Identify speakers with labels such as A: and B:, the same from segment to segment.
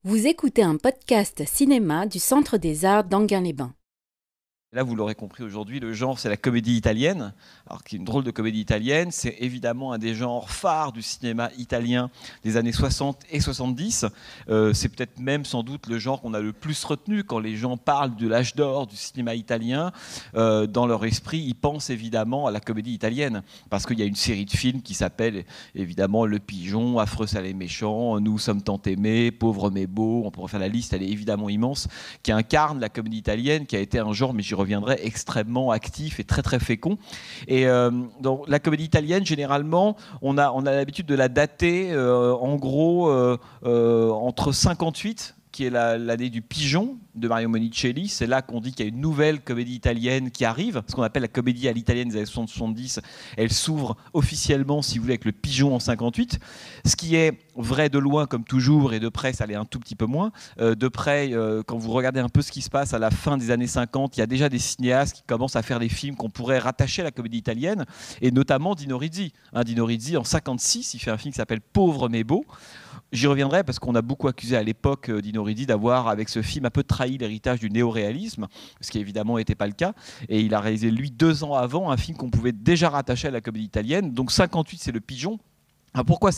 A: Vous écoutez un podcast cinéma du Centre des Arts d'Enghien-les-Bains.
B: Là, vous l'aurez compris aujourd'hui, le genre, c'est la comédie italienne. Alors, qui est une drôle de comédie italienne, c'est évidemment un des genres phares du cinéma italien des années 60 et 70. C'est peut-être même, sans doute, le genre qu'on a le plus retenu quand les gens parlent de l'âge d'or du cinéma italien. Dans leur esprit, ils pensent évidemment à la comédie italienne, parce qu'il y a une série de films qui s'appelle évidemment Le Pigeon, Affreux, sale et méchant, Nous sommes tant aimés, Pauvre mais beau. On pourrait faire la liste, elle est évidemment immense, qui incarne la comédie italienne, qui a été un genre, mais j'y reviendrai, extrêmement actif et très très fécond. Et donc, la comédie italienne, généralement, on a l'habitude de la dater en gros entre 58, qui est l'année du Pigeon de Mario Monicelli. C'est là qu'on dit qu'il y a une nouvelle comédie italienne qui arrive, ce qu'on appelle la comédie à l'italienne des années 70. Elle s'ouvre officiellement, si vous voulez, avec le Pigeon en 58, ce qui est vrai de loin comme toujours, et de près ça l'est un tout petit peu moins. De près, quand vous regardez un peu ce qui se passe à la fin des années 50, il y a déjà des cinéastes qui commencent à faire des films qu'on pourrait rattacher à la comédie italienne, et notamment Dino Risi. Dino Risi, en 56, il fait un film qui s'appelle Pauvre mais beau. J'y reviendrai parce qu'on a beaucoup accusé à l'époque Dino Risi d'avoir, avec ce film, un peu trahi l'héritage du néo-réalisme, ce qui évidemment n'était pas le cas. Et il a réalisé, lui, 2 ans avant, un film qu'on pouvait déjà rattacher à la comédie italienne. Donc 58, c'est Le Pigeon. Alors pourquoi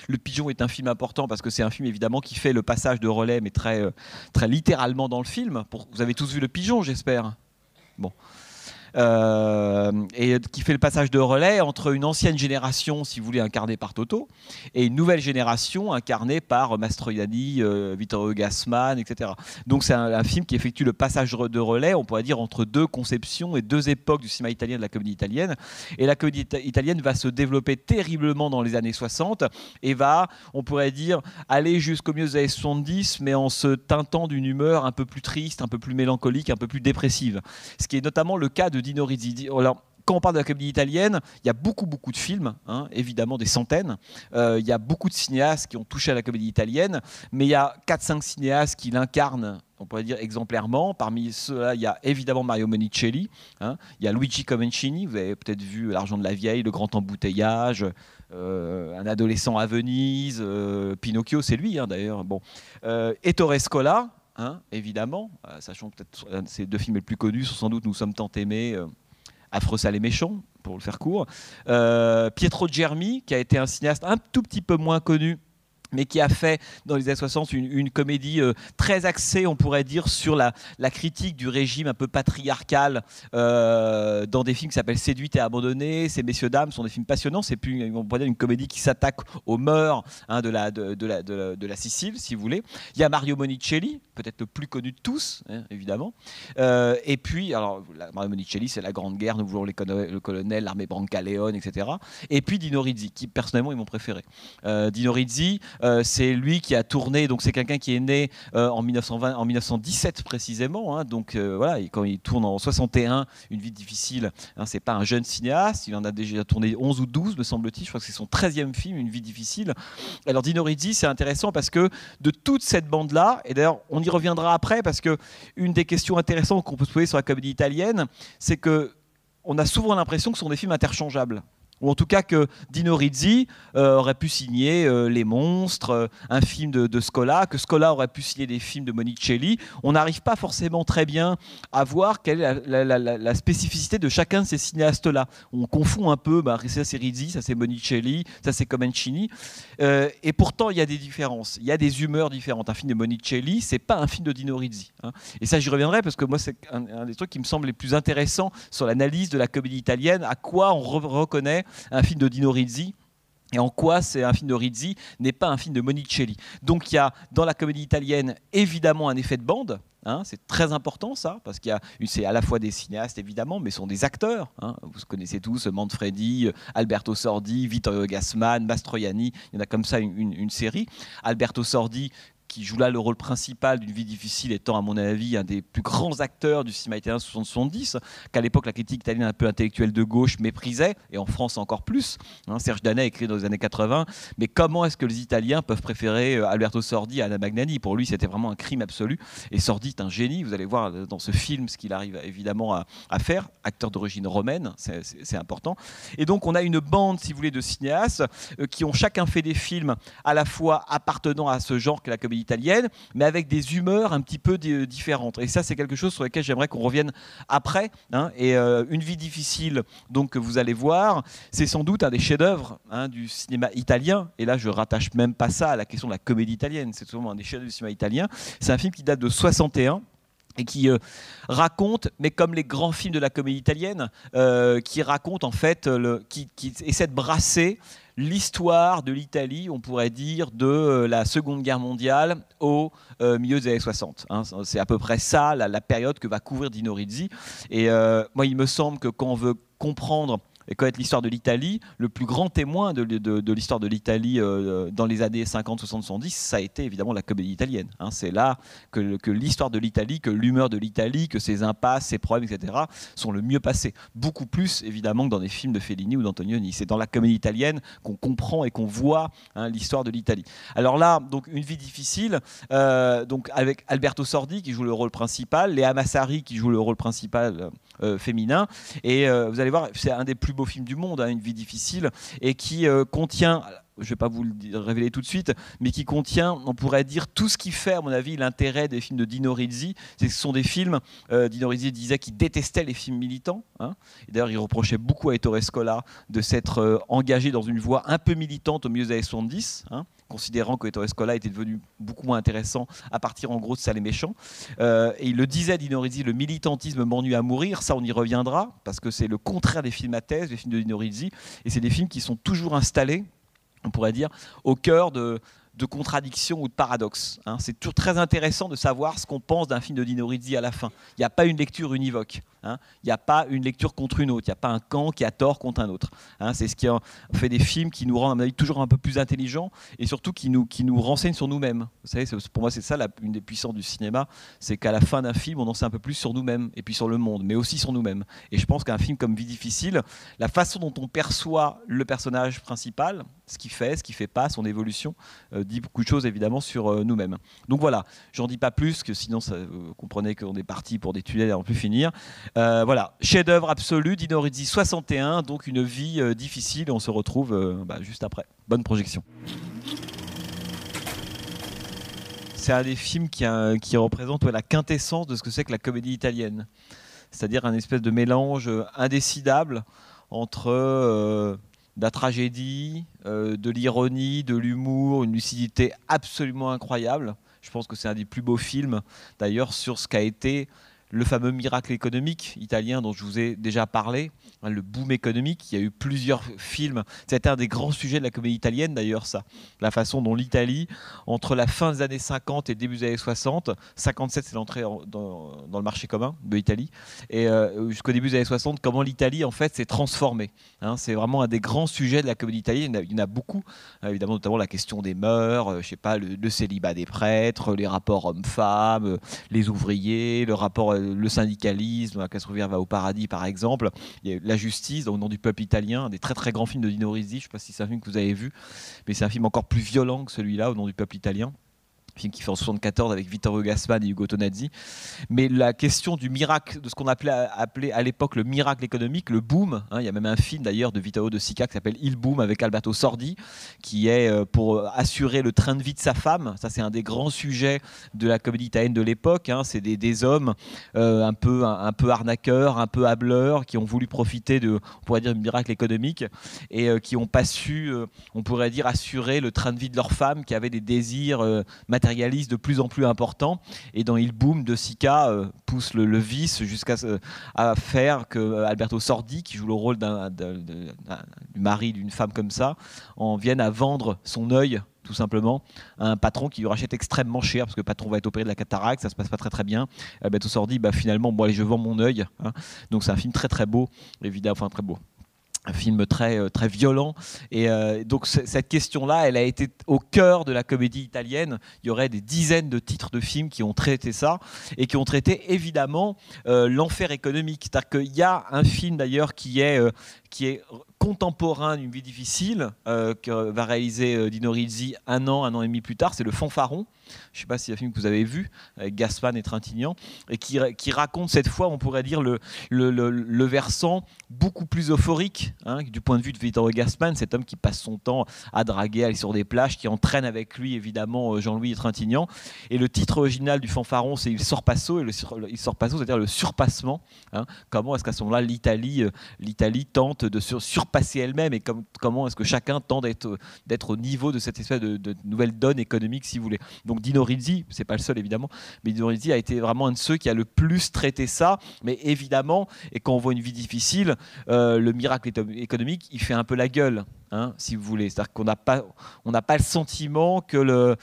B: Le Pigeon est un film important? Parce que c'est un film évidemment qui fait le passage de relais, mais très, très littéralement dans le film. Vous avez tous vu Le Pigeon, j'espère. Bon. Et qui fait le passage de relais entre une ancienne génération, si vous voulez, incarnée par Toto, et une nouvelle génération incarnée par Mastroianni, Vittorio Gassman, etc. Donc c'est un film qui effectue le passage de relais, on pourrait dire, entre deux conceptions et deux époques du cinéma italien, de la comédie italienne. Et la comédie italienne va se développer terriblement dans les années 60 et va, on pourrait dire, aller jusqu'au milieu des années 70, mais en se teintant d'une humeur un peu plus triste, un peu plus mélancolique, un peu plus dépressive. Ce qui est notamment le cas de Dino Risi. Alors, quand on parle de la comédie italienne, il y a beaucoup de films, évidemment des centaines. Il y a beaucoup de cinéastes qui ont touché à la comédie italienne, mais il y a 4-5 cinéastes qui l'incarnent, on pourrait dire, exemplairement. Parmi ceux-là, il y a évidemment Mario Monicelli, il y a Luigi Comencini, vous avez peut-être vu L'argent de la vieille, Le grand embouteillage, Un adolescent à Venise, Pinocchio, c'est lui d'ailleurs. Bon. Ettore Scola, évidemment, sachant que peut-être ces 2 films les plus connus sont sans doute Nous sommes tant aimés, Affreux, sale et méchant, pour le faire court. Pietro Germi, qui a été un cinéaste un tout petit peu moins connu, mais qui a fait dans les années 60 une comédie très axée, on pourrait dire, sur la critique du régime un peu patriarcal dans des films qui s'appellent Séduite et abandonnée. Ces messieurs dames sont des films passionnants. C'est plus, on pourrait dire, une comédie qui s'attaque aux mœurs de la Sicile, si vous voulez. Il y a Mario Monicelli, peut-être le plus connu de tous, évidemment. Et puis, alors, Mario Monicelli, c'est La Grande Guerre, Nous voulons le colonel, L'armée Brancaleone, etc. Et puis Dino Risi, qui personnellement est mon préféré. Dino Risi, c'est lui qui a tourné, donc c'est quelqu'un qui est né en 1917 précisément, donc voilà, et quand il tourne en 61, Une vie difficile, c'est pas un jeune cinéaste, il en a déjà tourné 11 ou 12 me semble-t-il, je crois que c'est son 13e film, Une vie difficile. Alors Dino Risi, c'est intéressant parce que de toute cette bande-là, et d'ailleurs on y reviendra après, parce que une des questions intéressantes qu'on peut se poser sur la comédie italienne, c'est que on a souvent l'impression que ce sont des films interchangeables, ou en tout cas que Dino Risi aurait pu signer Les Monstres, un film de Scola, que Scola aurait pu signer des films de Monicelli. On n'arrive pas forcément très bien à voir quelle est la spécificité de chacun de ces cinéastes-là. On confond un peu, ça c'est Risi, ça c'est Monicelli, ça c'est Comencini, et pourtant il y a des différences, il y a des humeurs différentes. Un film de Monicelli, c'est pas un film de Dino Risi, et ça j'y reviendrai parce que moi c'est un des trucs qui me semble les plus intéressants sur l'analyse de la comédie italienne, à quoi on reconnaît un film de Dino Risi et en quoi c'est un film de Risi n'est pas un film de Monicelli. Donc il y a dans la comédie italienne évidemment un effet de bande, c'est très important ça, parce c'est à la fois des cinéastes évidemment, mais ce sont des acteurs. Vous connaissez tous Manfredi, Alberto Sordi, Vittorio Gassman, Mastroianni, il y en a comme ça une série. Alberto Sordi, qui joue là le rôle principal d'Une vie difficile, étant à mon avis un des plus grands acteurs du cinéma italien 70, qu'à l'époque la critique italienne un peu intellectuelle de gauche méprisait, et en France encore plus. Serge Danet a écrit dans les années 80, mais comment est-ce que les Italiens peuvent préférer Alberto Sordi à Anna Magnani? Pour lui c'était vraiment un crime absolu, et Sordi est un génie, vous allez voir dans ce film ce qu'il arrive évidemment à faire, acteur d'origine romaine, c'est important. Et donc on a une bande, si vous voulez, de cinéastes qui ont chacun fait des films à la fois appartenant à ce genre que la comédie comédie italienne, mais avec des humeurs un petit peu différentes. Et ça, c'est quelque chose sur lequel j'aimerais qu'on revienne après. Et Une vie difficile, donc, que vous allez voir, c'est sans doute un des chefs-d'œuvre du cinéma italien. Et là, je rattache même pas ça à la question de la comédie italienne. C'est souvent un des chefs-d'œuvre du cinéma italien. C'est un film qui date de 61. Et qui raconte, mais comme les grands films de la comédie italienne, qui raconte en fait, qui essaie de brasser l'histoire de l'Italie, on pourrait dire, de la Seconde Guerre mondiale au milieu des années 60. C'est à peu près ça, la période que va couvrir Dino Risi. Et moi, il me semble que quand on veut comprendre et connaître l'histoire de l'Italie, le plus grand témoin de l'histoire de l'Italie dans les années 50, 60, 70, ça a été évidemment la comédie italienne. C'est là que l'histoire de l'Italie, que l'humeur de l'Italie, que ses impasses, ses problèmes, etc., sont le mieux passés. Beaucoup plus, évidemment, que dans des films de Fellini ou d'Antonioni. C'est dans la comédie italienne qu'on comprend et qu'on voit l'histoire de l'Italie. Alors là, donc, Une vie difficile, donc avec Alberto Sordi qui joue le rôle principal, Léa Massari qui joue le rôle principal féminin. Et vous allez voir, c'est un des plus beaux films du monde, Une vie difficile, et qui contient, je ne vais pas vous le révéler tout de suite, mais qui contient, on pourrait dire, tout ce qui fait, à mon avis, l'intérêt des films de Dino Risi. Ce sont des films, Dino Risi disait qu'il détestait les films militants. Et d'ailleurs, il reprochait beaucoup à Ettore Scola de s'être engagé dans une voie un peu militante au milieu des années 70, considérant que Ettore Scola était devenu beaucoup moins intéressant à partir en gros de Ça les méchants. Et il le disait, Dino Risi, le militantisme m'ennuie à mourir. Ça, on y reviendra, parce que c'est le contraire des films à thèse, les films de Dino Risi. Et c'est des films qui sont toujours installés, on pourrait dire, au cœur de contradictions ou de paradoxes. C'est toujours très intéressant de savoir ce qu'on pense d'un film de Dino Risi à la fin. Il n'y a pas une lecture univoque. Il n'y a pas une lecture contre une autre. Il n'y a pas un camp qui a tort contre un autre. C'est ce qui fait des films qui nous rendent, à mon avis, toujours un peu plus intelligents et surtout qui nous renseignent sur nous-mêmes. Vous savez, pour moi, c'est ça une des puissances du cinéma, c'est qu'à la fin d'un film, on en sait un peu plus sur nous-mêmes et puis sur le monde, mais aussi sur nous-mêmes. Et je pense qu'un film comme Vie difficile, la façon dont on perçoit le personnage principal, ce qu'il fait, ce qu'il ne fait pas, son évolution, dit beaucoup de choses évidemment sur nous-mêmes. Donc voilà, j'en dis pas plus, que sinon vous comprenez qu'on est parti pour des tunnels à n'en plus finir. Voilà, chef-d'œuvre absolu, Dino Risi 61, donc Une vie difficile, et on se retrouve juste après. Bonne projection. C'est un des films qui représente la quintessence de ce que c'est que la comédie italienne, c'est-à-dire un espèce de mélange indécidable entre de la tragédie, de l'ironie, de l'humour, une lucidité absolument incroyable. Je pense que c'est un des plus beaux films, d'ailleurs, sur ce qu'a été le fameux miracle économique italien dont je vous ai déjà parlé, le boom économique. Il y a eu plusieurs films. C'était un des grands sujets de la comédie italienne, d'ailleurs, ça. La façon dont l'Italie, entre la fin des années 50 et le début des années 60, 57, c'est l'entrée dans le marché commun de l'Italie, et jusqu'au début des années 60, comment l'Italie, en fait, s'est transformée. C'est vraiment un des grands sujets de la comédie italienne. Il y en a beaucoup, évidemment, notamment la question des mœurs, je sais pas, le célibat des prêtres, les rapports hommes-femmes, les ouvriers, le syndicalisme, La Castrovia va au paradis par exemple, il y a La justice au nom du peuple italien, un des très très grands films de Dino Risi, je ne sais pas si c'est un film que vous avez vu, mais c'est un film encore plus violent que celui-là, Au nom du peuple italien. Film qui fait en 1974 avec Vittorio Gassman et Ugo Tonazzi. Mais la question du miracle, de ce qu'on appelait à l'époque le miracle économique, le boom, il y a même un film d'ailleurs de Vittorio De Sica qui s'appelle Il Boom avec Alberto Sordi, qui est pour assurer le train de vie de sa femme. Ça, c'est un des grands sujets de la comédie italienne de l'époque. C'est des hommes un peu arnaqueurs, un peu hâbleurs, qui ont voulu profiter on pourrait dire, du miracle économique et qui n'ont pas su, on pourrait dire, assurer le train de vie de leur femme, qui avait des désirs matérialiste de plus en plus important, et dans Il Boom, De Sica pousse le vice jusqu'à faire que Alberto Sordi, qui joue le rôle du mari d'une femme comme ça, en vienne à vendre son œil tout simplement à un patron qui lui rachète extrêmement cher, parce que le patron va être opéré de la cataracte, ça se passe pas très très bien. Alberto Sordi, finalement, bon allez, je vends mon œil. Donc c'est un film très très beau, évidemment, enfin très beau. Un film très, très violent. Et donc cette question-là, elle a été au cœur de la comédie italienne. Il y aurait des dizaines de titres de films qui ont traité ça et qui ont traité évidemment l'enfer économique. C'est-à-dire qu'il y a un film d'ailleurs qui est qui est contemporain d'une vie difficile, que va réaliser Dino Risi un an et demi plus tard. C'est Le Fanfaron. Je ne sais pas si c'est un film que vous avez vu, avec Gassman et Trintignant, et qui raconte cette fois, on pourrait dire, le versant beaucoup plus euphorique, hein, du point de vue de Vittorio Gassman, cet homme qui passe son temps à draguer, à aller sur des plages, qui entraîne avec lui évidemment Jean-Louis et Trintignant. Et le titre original du Fanfaron, c'est Il Sorpasso, et Il Sorpasso, c'est-à-dire le surpassement. Hein. Comment est-ce qu'à ce moment-là, l'Italie tente de surpasser elle-même, et comment est-ce que chacun tente d'être au niveau de cette espèce de nouvelle donne économique, si vous voulez. Donc Dino Risi, c'est pas le seul évidemment, mais Dino Risi a été vraiment un de ceux qui a le plus traité ça. Mais évidemment, et quand on voit une vie difficile, le miracle économique, il fait un peu la gueule. Hein, si vous voulez, c'est-à-dire qu'on n'a pas le sentiment que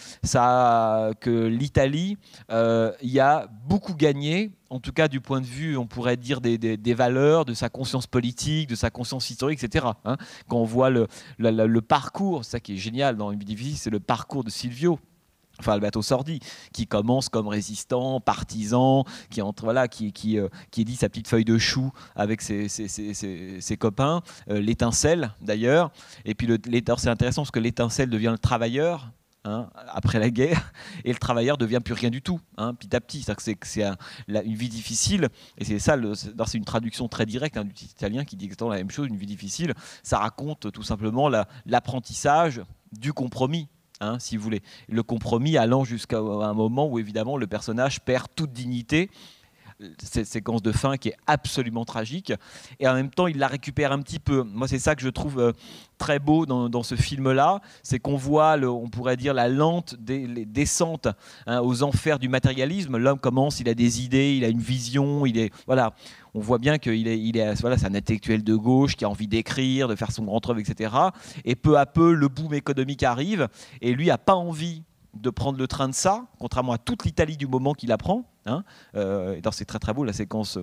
B: l'Italie y a beaucoup gagné, en tout cas du point de vue, on pourrait dire, des valeurs, de sa conscience politique, de sa conscience historique, etc. Hein, quand on voit le parcours, c'est ça qui est génial dans Une vie difficile, c'est le parcours de Silvio. Enfin, Alberto Sordi, qui commence comme résistant, partisan, qui édite sa petite feuille de chou avec ses copains, l'étincelle d'ailleurs. Et puis c'est intéressant parce que l'étincelle devient le travailleur. Hein, après la guerre, et le travailleur devient plus rien du tout, hein, petit à petit. C'est une vie difficile, et c'est ça, c'est une traduction très directe, hein, du titre italien qui dit exactement la même chose. Une vie difficile, ça raconte tout simplement l'apprentissage du compromis. Hein, si vous voulez, le compromis allant jusqu'à un moment où évidemment le personnage perd toute dignité. Cette séquence de fin qui est absolument tragique, et en même temps il la récupère un petit peu. Moi, c'est ça que je trouve très beau dans ce film-là, c'est qu'on voit, on pourrait dire, la lente descente, hein, aux enfers du matérialisme. L'homme commence, il a des idées, il a une vision, voilà. On voit bien qu'il c'est un intellectuel de gauche qui a envie d'écrire, de faire son grand œuvre, etc. Et peu à peu, le boom économique arrive, et lui n'a pas envie de prendre le train de ça, contrairement à toute l'Italie du moment qu'il apprend. Hein. C'est très très beau la séquence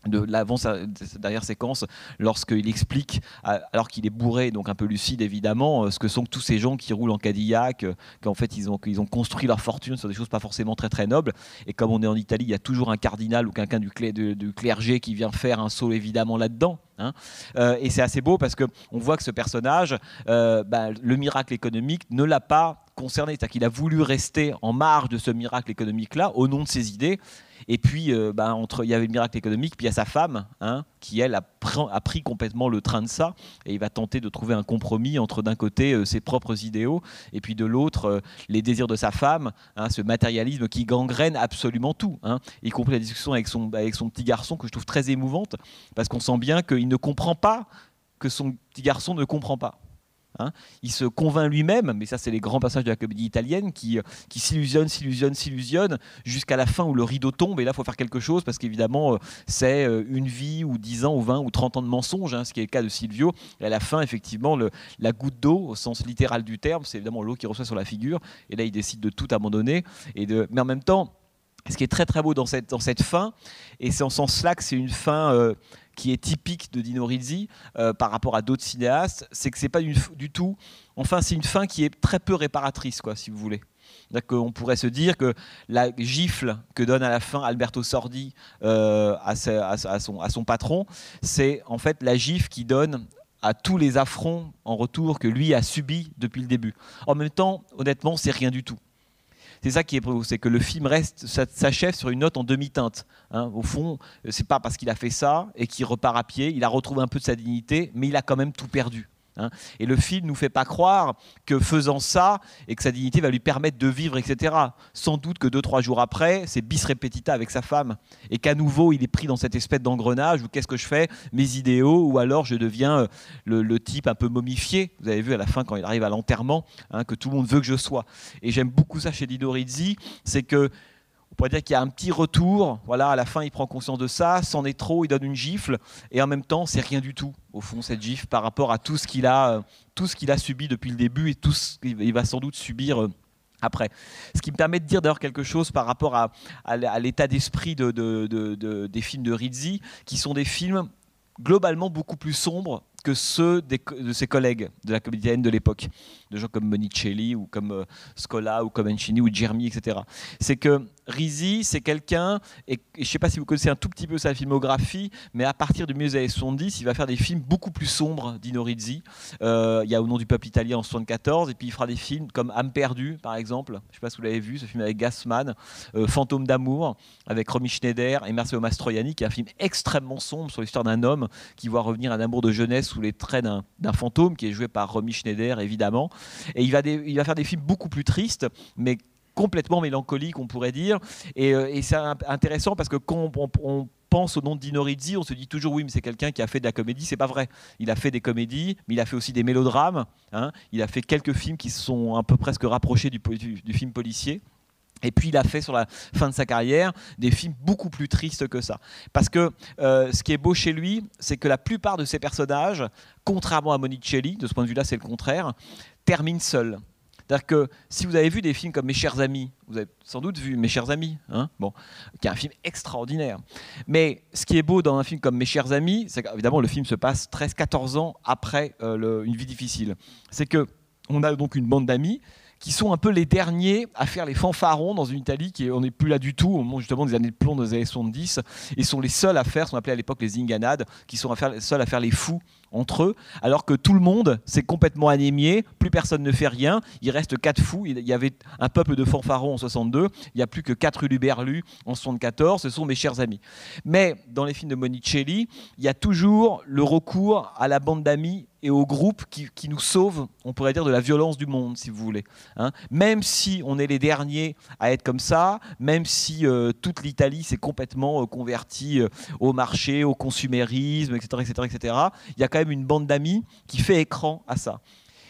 B: de l'avant-dernière séquence, lorsqu'il explique, alors qu'il est bourré, donc un peu lucide évidemment, ce que sont tous ces gens qui roulent en Cadillac, qu'en fait ils ont construit leur fortune sur des choses pas forcément très très nobles, et comme on est en Italie, il y a toujours un cardinal ou quelqu'un du clergé qui vient faire un saut évidemment là-dedans. Hein. Et c'est assez beau parce qu'on voit que ce personnage, le miracle économique ne l'a pas concerné, c'est-à-dire qu'il a voulu rester en marge de ce miracle économique-là au nom de ses idées. Et puis, il y avait le miracle économique, puis il y a sa femme, hein, qui elle a pris complètement le train de ça, et il va tenter de trouver un compromis entre d'un côté ses propres idéaux, et puis de l'autre les désirs de sa femme, hein, ce matérialisme qui gangrène absolument tout, hein, y compris la discussion avec son petit garçon, que je trouve très émouvante, parce qu'on sent bien qu'il ne comprend pas que son petit garçon ne comprend pas. Hein, il se convainc lui-même, mais ça c'est les grands passages de la comédie italienne qui s'illusionnent jusqu'à la fin où le rideau tombe, et là il faut faire quelque chose parce qu'évidemment c'est une vie ou 10 ans ou 20 ou 30 ans de mensonges, hein, ce qui est le cas de Silvio. Et à la fin effectivement la goutte d'eau au sens littéral du terme, c'est évidemment l'eau qui reçoit sur la figure, et là il décide de tout abandonner, mais en même temps ce qui est très très beau dans cette fin, et c'est en ce sens-là que c'est une fin qui est typique de Dino Risi par rapport à d'autres cinéastes, c'est que c'est pas du tout. Enfin, c'est une fin qui est très peu réparatrice, quoi, si vous voulez. On pourrait se dire que la gifle que donne à la fin Alberto Sordi à son patron, c'est en fait la gifle qui donne à tous les affronts en retour que lui a subis depuis le début. En même temps, honnêtement, c'est rien du tout. C'est ça qui est beau, c'est que le film s'achève sur une note en demi-teinte. Hein. Au fond, c'est pas parce qu'il a fait ça et qu'il repart à pied, il a retrouvé un peu de sa dignité, mais il a quand même tout perdu. Hein. Et le film nous fait pas croire que faisant ça et que sa dignité va lui permettre de vivre, etc. Sans doute que 2-3 jours après, c'est bis repetita avec sa femme, et qu'à nouveau il est pris dans cette espèce d'engrenage où qu'est-ce que je fais, mes idéaux, ou alors je deviens le type un peu momifié. Vous avez vu à la fin quand il arrive à l'enterrement, hein, que tout le monde veut que je sois. Et j'aime beaucoup ça chez Dino Risi, c'est que on pourrait dire qu'il y a un petit retour, voilà, à la fin il prend conscience de ça, c'en est trop, il donne une gifle, et en même temps c'est rien du tout, au fond, cette gifle par rapport à tout ce qu'il a subi depuis le début et tout ce qu'il va sans doute subir après. Ce qui me permet de dire d'ailleurs quelque chose par rapport à l'état d'esprit des films de Risi, qui sont des films globalement beaucoup plus sombres que ceux de ses collègues de la comédie italienne de l'époque, de gens comme Monicelli ou comme Scola ou comme Encini ou Germi, etc. C'est que Risi, c'est quelqu'un, et je ne sais pas si vous connaissez un tout petit peu sa filmographie, mais à partir du milieu des années 70, il va faire des films beaucoup plus sombres, Dino Risi. Il y a Au nom du peuple italien en 74, et puis il fera des films comme Âme perdue, par exemple. Je ne sais pas si vous l'avez vu, ce film avec Gassman, Fantôme d'amour, avec Romy Schneider et Marcello Mastroianni, qui est un film extrêmement sombre sur l'histoire d'un homme qui voit revenir un amour de jeunesse sous les traits d'un fantôme, qui est joué par Romy Schneider, évidemment. Et il va faire des films beaucoup plus tristes, mais complètement mélancoliques, on pourrait dire. Et c'est intéressant parce que quand on pense au nom de Dino Risi, on se dit toujours oui, mais c'est quelqu'un qui a fait de la comédie. C'est pas vrai. Il a fait des comédies, mais il a fait aussi des mélodrames. Hein. Il a fait quelques films qui se sont un peu presque rapprochés du film policier. Et puis il a fait sur la fin de sa carrière des films beaucoup plus tristes que ça. Parce que ce qui est beau chez lui, c'est que la plupart de ses personnages, contrairement à Monicelli, de ce point de vue-là c'est le contraire, terminent seuls. C'est-à-dire que si vous avez vu des films comme Mes chers amis, vous avez sans doute vu Mes chers amis, hein, bon, qui est un film extraordinaire. Mais ce qui est beau dans un film comme Mes chers amis, c'est qu'évidemment le film se passe 13-14 ans après Une vie difficile. C'est qu'on a donc une bande d'amis qui sont un peu les derniers à faire les fanfarons dans une Italie on n'est plus là du tout, au moment justement des années de plomb des années 70, et sont les seuls à faire ce qu'on appelait à l'époque les inganades, qui sont seuls à faire les fous entre eux, alors que tout le monde s'est complètement anémié, plus personne ne fait rien, il reste 4 fous, il y avait un peuple de fanfarons en 62, il n'y a plus que 4 uluberlus en 74, ce sont Mes chers amis. Mais dans les films de Monicelli, il y a toujours le recours à la bande d'amis et au groupe qui nous sauve, on pourrait dire, de la violence du monde, si vous voulez. Hein. Même si on est les derniers à être comme ça, même si toute l'Italie s'est complètement convertie au marché, au consumérisme, etc., etc., etc., il y a quand même une bande d'amis qui fait écran à ça.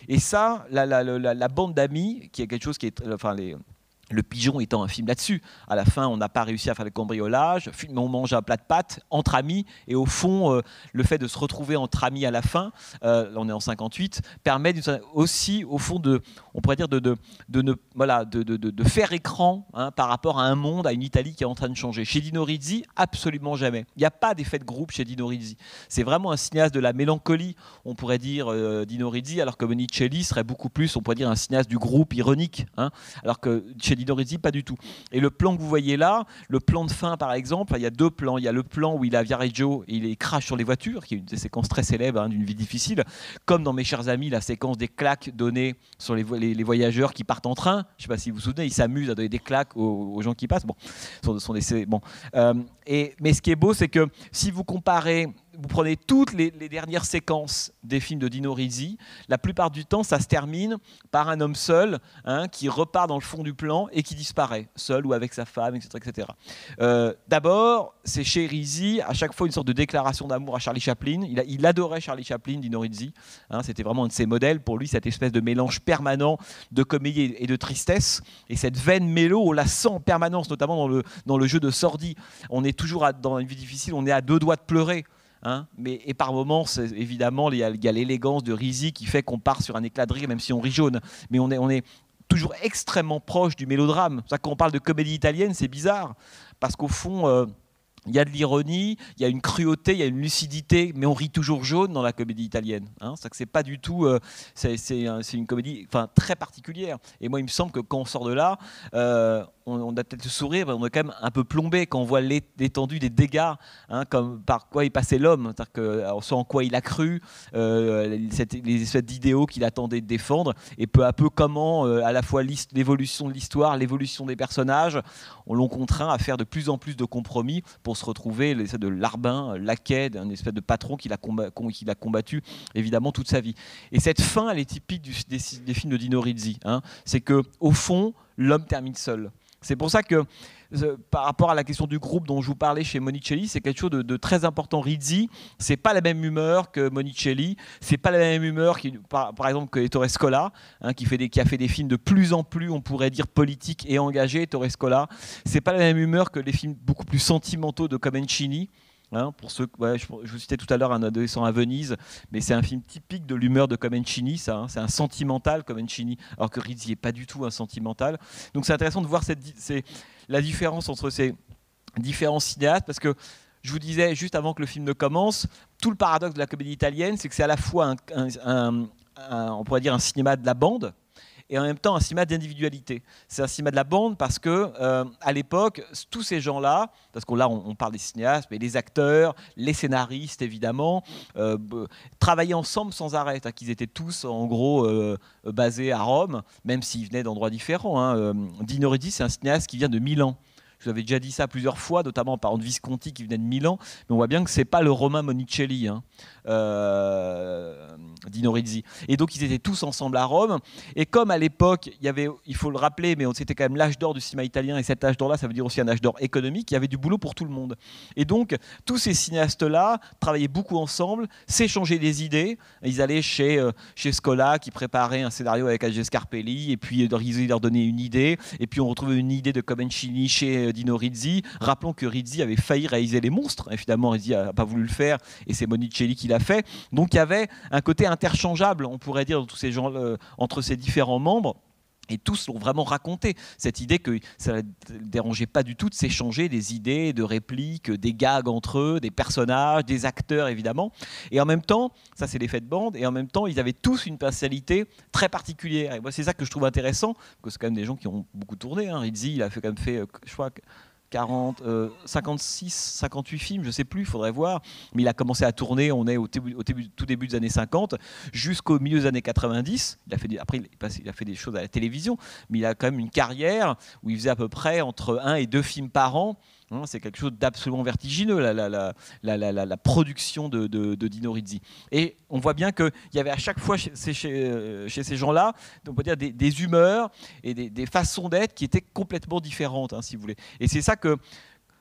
B: Et ça, la bande d'amis, qui est quelque chose qui est... Enfin, Le Pigeon étant un film là-dessus. À la fin, on n'a pas réussi à faire le cambriolage, on mange un plat de pâtes entre amis, et au fond, le fait de se retrouver entre amis à la fin, on est en 58, permet aussi, au fond, on pourrait dire, de faire écran, hein, par rapport à un monde, à une Italie qui est en train de changer. Chez Dino Risi, absolument jamais. Il n'y a pas d'effet de groupe chez Dino Risi. C'est vraiment un cinéaste de la mélancolie, on pourrait dire, Dino Risi, alors que Monicelli serait beaucoup plus, on pourrait dire, un cinéaste du groupe ironique, hein, alors que chez Dino Risi, pas du tout. Et le plan que vous voyez là, le plan de fin par exemple, il y a 2 plans. Il y a le plan où il est à Viareggio et il crache sur les voitures, qui est une des séquences très célèbres, hein, d'une vie difficile, comme dans Mes chers amis, la séquence des claques données sur les voyageurs qui partent en train. Je ne sais pas si vous vous souvenez, il s'amuse à donner des claques aux gens qui passent. Bon, mais ce qui est beau, c'est que si vous comparez, vous prenez toutes les dernières séquences des films de Dino Risi, la plupart du temps, ça se termine par un homme seul, hein, qui repart dans le fond du plan et qui disparaît, seul ou avec sa femme, etc. etc. D'abord, c'est chez Risi, à chaque fois, une sorte de déclaration d'amour à Charlie Chaplin. Il adorait Charlie Chaplin, Dino Risi. Hein, c'était vraiment un de ses modèles. Pour lui, cette espèce de mélange permanent de comédie et de tristesse. Et cette veine mélo, on la sent en permanence, notamment dans le jeu de Sordi. On est toujours, dans Une vie difficile, on est à 2 doigts de pleurer. Hein, et par moments, évidemment, il y a l'élégance de Risi qui fait qu'on part sur un éclat de rire, même si on rit jaune. Mais on est toujours extrêmement proche du mélodrame. C'est ça, quand on parle de comédie italienne, c'est bizarre, parce qu'au fond, il y a de l'ironie, il y a une cruauté, il y a une lucidité, mais on rit toujours jaune dans la comédie italienne. Hein. C'est pas du tout, c'est une comédie, enfin, très particulière. Et moi, il me semble que quand on sort de là, on a peut-être le sourire, mais on est quand même un peu plombé quand on voit l'étendue des dégâts, hein, comme par quoi est passé l'homme, on sait en quoi il a cru, les espèces d'idéaux qu'il attendait de défendre, et peu à peu comment, à la fois l'évolution de l'histoire, l'évolution des personnages, on l'ont contraint à faire de plus en plus de compromis pour se retrouver l'espèce de larbin, laquais, un espèce de patron qu'il a combattu évidemment toute sa vie. Et cette fin, elle est typique des films de Dino Risi. Hein. C'est qu'au fond, l'homme termine seul. C'est pour ça que, par rapport à la question du groupe dont je vous parlais chez Monicelli, c'est quelque chose de très important. Risi, c'est pas la même humeur que Monicelli, c'est pas la même humeur par exemple que Ettore Scola, hein, qui a fait des films de plus en plus, on pourrait dire, politiques et engagés. Ettore Scola, c'est pas la même humeur que les films beaucoup plus sentimentaux de Comencini. Hein, pour ceux, je vous citais tout à l'heure Un adolescent à Venise, mais c'est un film typique de l'humeur de Comencini, ça. Hein, c'est un sentimental, Comencini, alors que Risi n'est pas du tout un sentimental. Donc c'est intéressant de voir la différence entre ces différents cinéastes, parce que je vous disais juste avant que le film ne commence, tout le paradoxe de la comédie italienne, c'est que c'est à la fois on pourrait dire un cinéma de la bande, et en même temps un cinéma d'individualité. C'est un cinéma de la bande parce que à l'époque, tous ces gens-là, parce que là on parle des cinéastes, mais les acteurs, les scénaristes évidemment, travaillaient ensemble sans arrêt, hein, qu'ils étaient tous en gros basés à Rome, même s'ils venaient d'endroits différents. Hein. Dino Risi, c'est un cinéaste qui vient de Milan. Je vous avais déjà dit ça plusieurs fois, notamment en parlant de Visconti qui venait de Milan, mais on voit bien que c'est pas le Romain Monicelli, hein, Dino Risi. Et donc ils étaient tous ensemble à Rome. Et comme à l'époque, il y avait, il faut le rappeler, mais c'était quand même l'âge d'or du cinéma italien, et cet âge d'or-là, ça veut dire aussi un âge d'or économique, il y avait du boulot pour tout le monde. Et donc tous ces cinéastes-là travaillaient beaucoup ensemble, s'échangeaient des idées. Ils allaient chez Scola qui préparait un scénario avec Alge Scarpelli, et puis Risi leur donnait une idée, et puis on retrouvait une idée de Comencini chez Dino Risi. Rappelons que Risi avait failli réaliser Les Monstres, et finalement Risi n'a pas voulu le faire, et c'est Monicelli qui l'a fait. Donc il y avait un côté interchangeable, on pourrait dire, de tous ces gens, entre ces différents membres. Et tous l'ont vraiment raconté, cette idée que ça ne dérangeait pas du tout de s'échanger des idées, de répliques, des gags entre eux, des personnages, des acteurs évidemment. Et en même temps, ça c'est l'effet de bande, et en même temps ils avaient tous une personnalité très particulière. Et moi c'est ça que je trouve intéressant, parce que c'est quand même des gens qui ont beaucoup tourné. Hein. Risi, il a quand même fait, je crois, 56, 58 films, je ne sais plus, il faudrait voir. Mais il a commencé à tourner, on est au tout début des années 50, jusqu'au milieu des années 90. Après, il a fait des choses à la télévision, mais il a quand même une carrière où il faisait à peu près entre 1 et 2 films par an. C'est quelque chose d'absolument vertigineux, la production de Dino Risi. Et on voit bien qu'il y avait à chaque fois chez ces gens-là, on peut dire des humeurs et des façons d'être qui étaient complètement différentes, hein, si vous voulez. Et c'est ça que,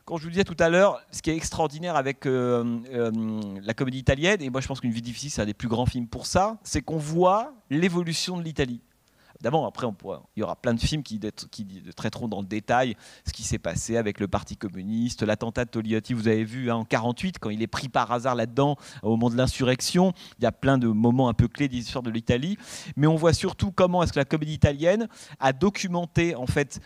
B: quand je vous disais tout à l'heure, ce qui est extraordinaire avec la comédie italienne, et moi je pense qu'Une vie difficile, c'est un des plus grands films pour ça, c'est qu'on voit l'évolution de l'Italie. Évidemment, après, il y aura plein de films qui traiteront dans le détail ce qui s'est passé avec le Parti communiste, l'attentat de Togliatti, vous avez vu, hein, en 1948, quand il est pris par hasard là-dedans, au moment de l'insurrection. Il y a plein de moments un peu clés de l'histoire de l'Italie. Mais on voit surtout comment est-ce que la comédie italienne a documenté en fait,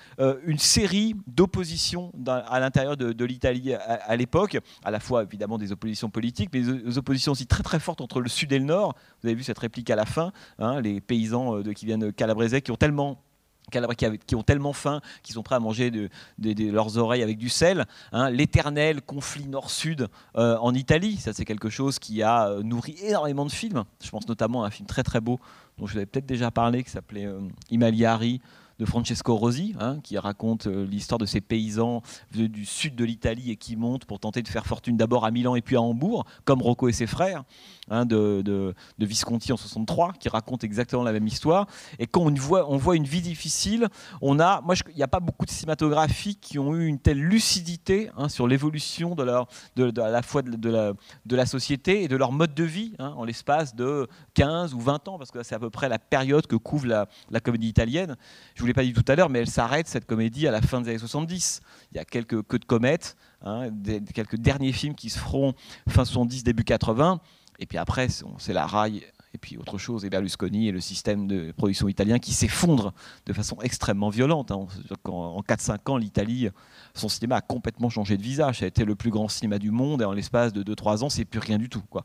B: une série d'oppositions à l'intérieur de l'Italie à l'époque, à la fois évidemment des oppositions politiques, mais des oppositions aussi très très fortes entre le Sud et le Nord. Vous avez vu cette réplique à la fin, hein, les paysans qui viennent de Calabrese qui ont tellement faim qu'ils sont prêts à manger leurs oreilles avec du sel. Hein. L'éternel conflit nord-sud en Italie, ça c'est quelque chose qui a nourri énormément de films. Je pense notamment à un film très très beau dont je vous avais peut-être déjà parlé, qui s'appelait I Maliari, de Francesco Rosi, hein, qui raconte l'histoire de ces paysans venus du sud de l'Italie et qui montent pour tenter de faire fortune d'abord à Milan et puis à Hambourg, comme Rocco et ses frères, hein, de Visconti en 63, qui raconte exactement la même histoire. Et quand on voit Une vie difficile, il n'y a pas beaucoup de cinématographies qui ont eu une telle lucidité, hein, sur l'évolution à la fois de la société et de leur mode de vie, hein, en l'espace de 15 ou 20 ans, parce que c'est à peu près la période que couvre la comédie italienne. Je ne vous l'ai pas dit tout à l'heure, mais elle s'arrête, cette comédie, à la fin des années 70. Il y a quelques queues de comètes, hein, quelques derniers films qui se feront fin 70, début 80. Et puis après, c'est la raille, et puis autre chose, et Berlusconi et le système de production italien qui s'effondre de façon extrêmement violente. Hein. En 4-5 ans, l'Italie, son cinéma a complètement changé de visage. Ça a été le plus grand cinéma du monde, et en l'espace de 2-3 ans, c'est plus rien du tout, quoi.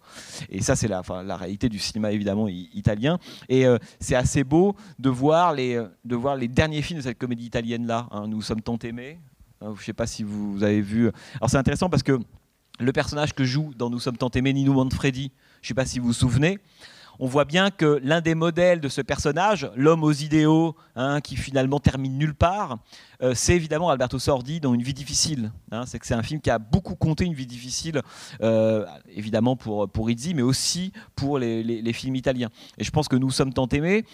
B: Et ça, c'est la réalité du cinéma, évidemment, italien. Et c'est assez beau de voir les derniers films de cette comédie italienne-là. Hein. Nous sommes tant aimés. Je ne sais pas si vous avez vu. Alors c'est intéressant parce que le personnage que joue dans Nous sommes tant aimés, Nino Manfredi, je ne sais pas si vous vous souvenez, on voit bien que l'un des modèles de ce personnage, l'homme aux idéaux, hein, qui finalement termine nulle part, c'est évidemment Alberto Sordi dans Une vie difficile. Hein. C'est un film qui a beaucoup compté, Une vie difficile, évidemment pour Risi, mais aussi pour les films italiens. Et je pense que Nous sommes tant aimés,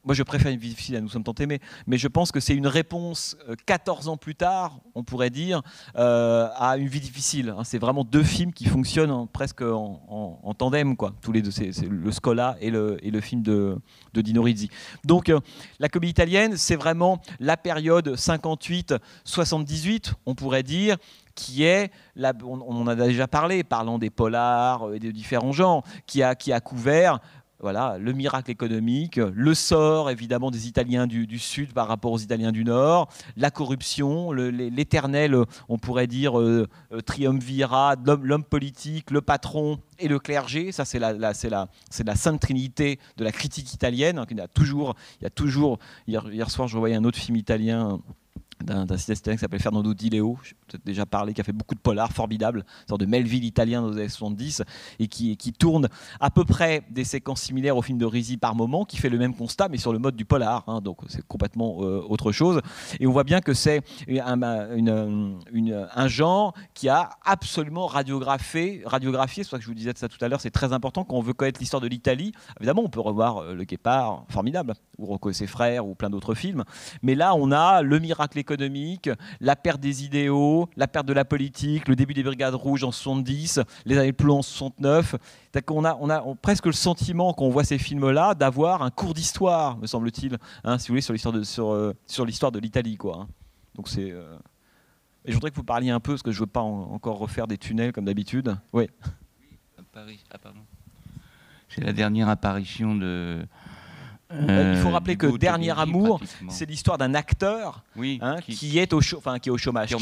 B: moi, je préfère Une vie difficile à Nous sommes tant aimés, mais je pense que c'est une réponse 14 ans plus tard, on pourrait dire, à Une vie difficile. C'est vraiment deux films qui fonctionnent presque en tandem, quoi. Tous les deux, c'est le Scola et le film de Dino Risi. Donc, la comédie italienne, c'est vraiment la période 58-78, on pourrait dire, qui est, on en a déjà parlé, parlant des polars et des différents genres, qui a couvert voilà, le miracle économique, le sort évidemment des Italiens du Sud par rapport aux Italiens du Nord, la corruption, l'éternel, on pourrait dire, triumvirat, l'homme politique, le patron et le clergé. Ça, c'est la sainte trinité de la critique italienne. Il y a toujours hier soir, je revoyais un autre film italien d'un cinéaste italien qui s'appelle Fernando Di Leo, j'ai peut-être déjà parlé, qui a fait beaucoup de polars formidables, une sorte de Melville italien dans les années 70, et qui tourne à peu près des séquences similaires au film de Risi par moment, qui fait le même constat, mais sur le mode du polar, hein, donc c'est complètement autre chose. Et on voit bien que c'est un genre qui a absolument radiographié, c'est pour ça que je vous disais de ça tout à l'heure, c'est très important quand on veut connaître l'histoire de l'Italie. Évidemment, on peut revoir Le Guépard, formidable, ou Rocco et ses frères, ou plein d'autres films, mais là, on a le miracle économique, la perte des idéaux, la perte de la politique, le début des Brigades Rouges en 70, les années de plomb en 69. On a presque le sentiment, quand on voit ces films-là, d'avoir un cours d'histoire, me semble-t-il, hein, si vous voulez, sur l'histoire de l'Italie, quoi. Hein. Donc c'est. Et je voudrais que vous parliez un peu, parce que je ne veux pas encore refaire des tunnels comme d'habitude. Oui.
C: À Paris. Ah, pardon. C'est la dernière apparition de.
B: Il faut rappeler que Dernier Amour, c'est l'histoire d'un acteur,
C: oui,
B: hein, qui est au chômage, qui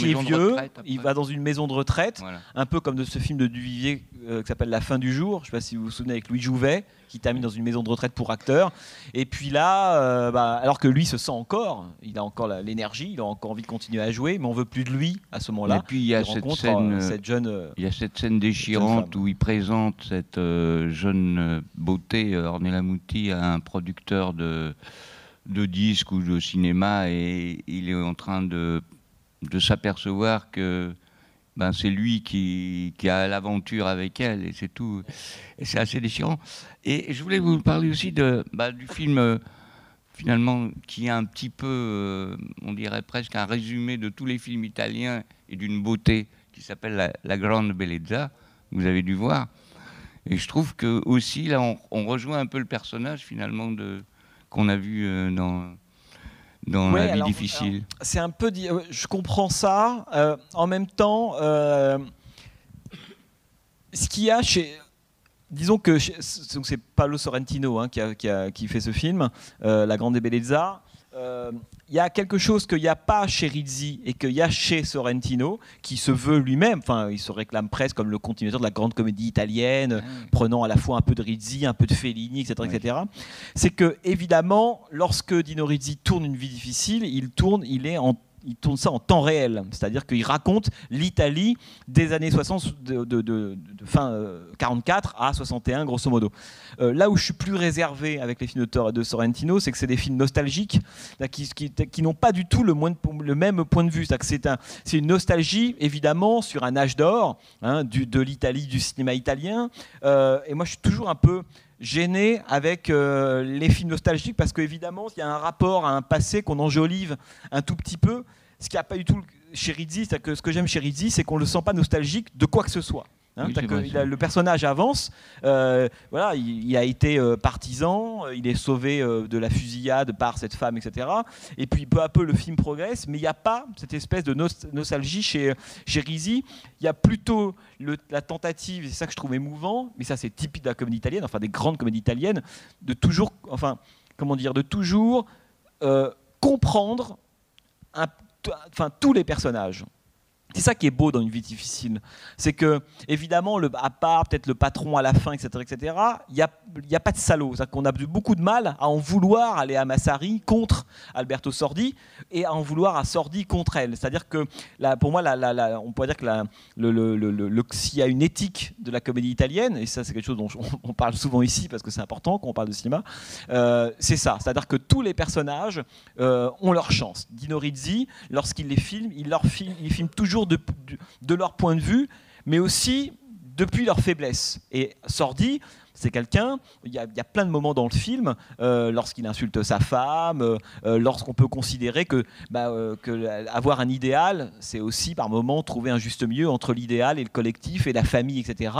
B: est vieux, il va dans une maison de retraite, voilà. Un peu comme de ce film de Duvivier qui s'appelle La fin du jour, je ne sais pas si vous vous souvenez, avec Louis Jouvet, qui termine dans une maison de retraite pour acteur. Et puis là, alors que lui se sent encore, il a encore l'énergie, il a encore envie de continuer à jouer, mais on ne veut plus de lui à ce moment-là.
C: Et puis il y a cette scène déchirante où il présente cette jeune beauté, Ornella Muti, à un producteur de disques ou de cinéma, et il est en train de s'apercevoir que c'est lui qui a l'aventure avec elle, et c'est tout. Et c'est assez déchirant. Et je voulais vous parler aussi du film, finalement, qui est un petit peu, on dirait presque un résumé de tous les films italiens et d'une beauté, qui s'appelle La Grande Bellezza. Vous avez dû voir. Et je trouve que aussi, là, on rejoint un peu le personnage, finalement, qu'on a vu dans La vie difficile.
B: C'est un peu, je comprends ça. En même temps, ce qu'il y a chez, disons que c'est Paolo Sorrentino, hein, qui fait ce film, La Grande Bellezza. Il y a quelque chose qu'il n'y a pas chez Rizzi et qu'il y a chez Sorrentino, qui se veut lui-même, enfin, il se réclame presque comme le continuateur de la grande comédie italienne, prenant à la fois un peu de Rizzi, un peu de Fellini, etc. Oui. etc. C'est que, évidemment, lorsque Dino Rizzi tourne Une vie difficile, il tourne ça en temps réel, c'est-à-dire qu'il raconte l'Italie des années 60, de fin 44 à 61, grosso modo. Là où je suis plus réservé avec les films de Sorrentino, c'est que c'est des films nostalgiques qui n'ont pas du tout le même point de vue. C'est une nostalgie, évidemment, sur un âge d'or, hein, de l'Italie, du cinéma italien. Et moi, je suis toujours un peu gêné avec les films nostalgiques, parce qu'évidemment, il y a un rapport à un passé qu'on enjolive un tout petit peu, ce qu'il n'y a pas du tout chez Rizzi. C'est que ce que j'aime chez Rizzi, c'est qu'on ne le sent pas nostalgique de quoi que ce soit. Hein, oui, le personnage avance, voilà, il a été partisan, il est sauvé de la fusillade par cette femme, etc. Et puis peu à peu le film progresse, mais il n'y a pas cette espèce de nostalgie chez Rizzi. Il y a plutôt la tentative, c'est ça que je trouve émouvant, mais ça c'est typique de la comédie italienne, enfin des grandes comédies italiennes, de toujours, comprendre tous les personnages. C'est ça qui est beau dans Une vie difficile. C'est que, évidemment, à part peut-être le patron à la fin, etc., il n'y a pas de salaud. C'est-à-dire qu'on a beaucoup de mal à en vouloir à Léa Massari contre Alberto Sordi et à en vouloir à Sordi contre elle. C'est-à-dire que, pour moi, on pourrait dire que s'il y a une éthique de la comédie italienne, et ça c'est quelque chose dont on parle souvent ici parce que c'est important quand on parle de cinéma, c'est ça. C'est-à-dire que tous les personnages ont leur chance. Dino Rizzi, lorsqu'il les filme, il filme toujours de leur point de vue, mais aussi depuis leur faiblesse. Et Sordi, c'est quelqu'un, il y a plein de moments dans le film, lorsqu'il insulte sa femme, lorsqu'on peut considérer que avoir un idéal, c'est aussi par moments trouver un juste milieu entre l'idéal et le collectif et la famille, etc.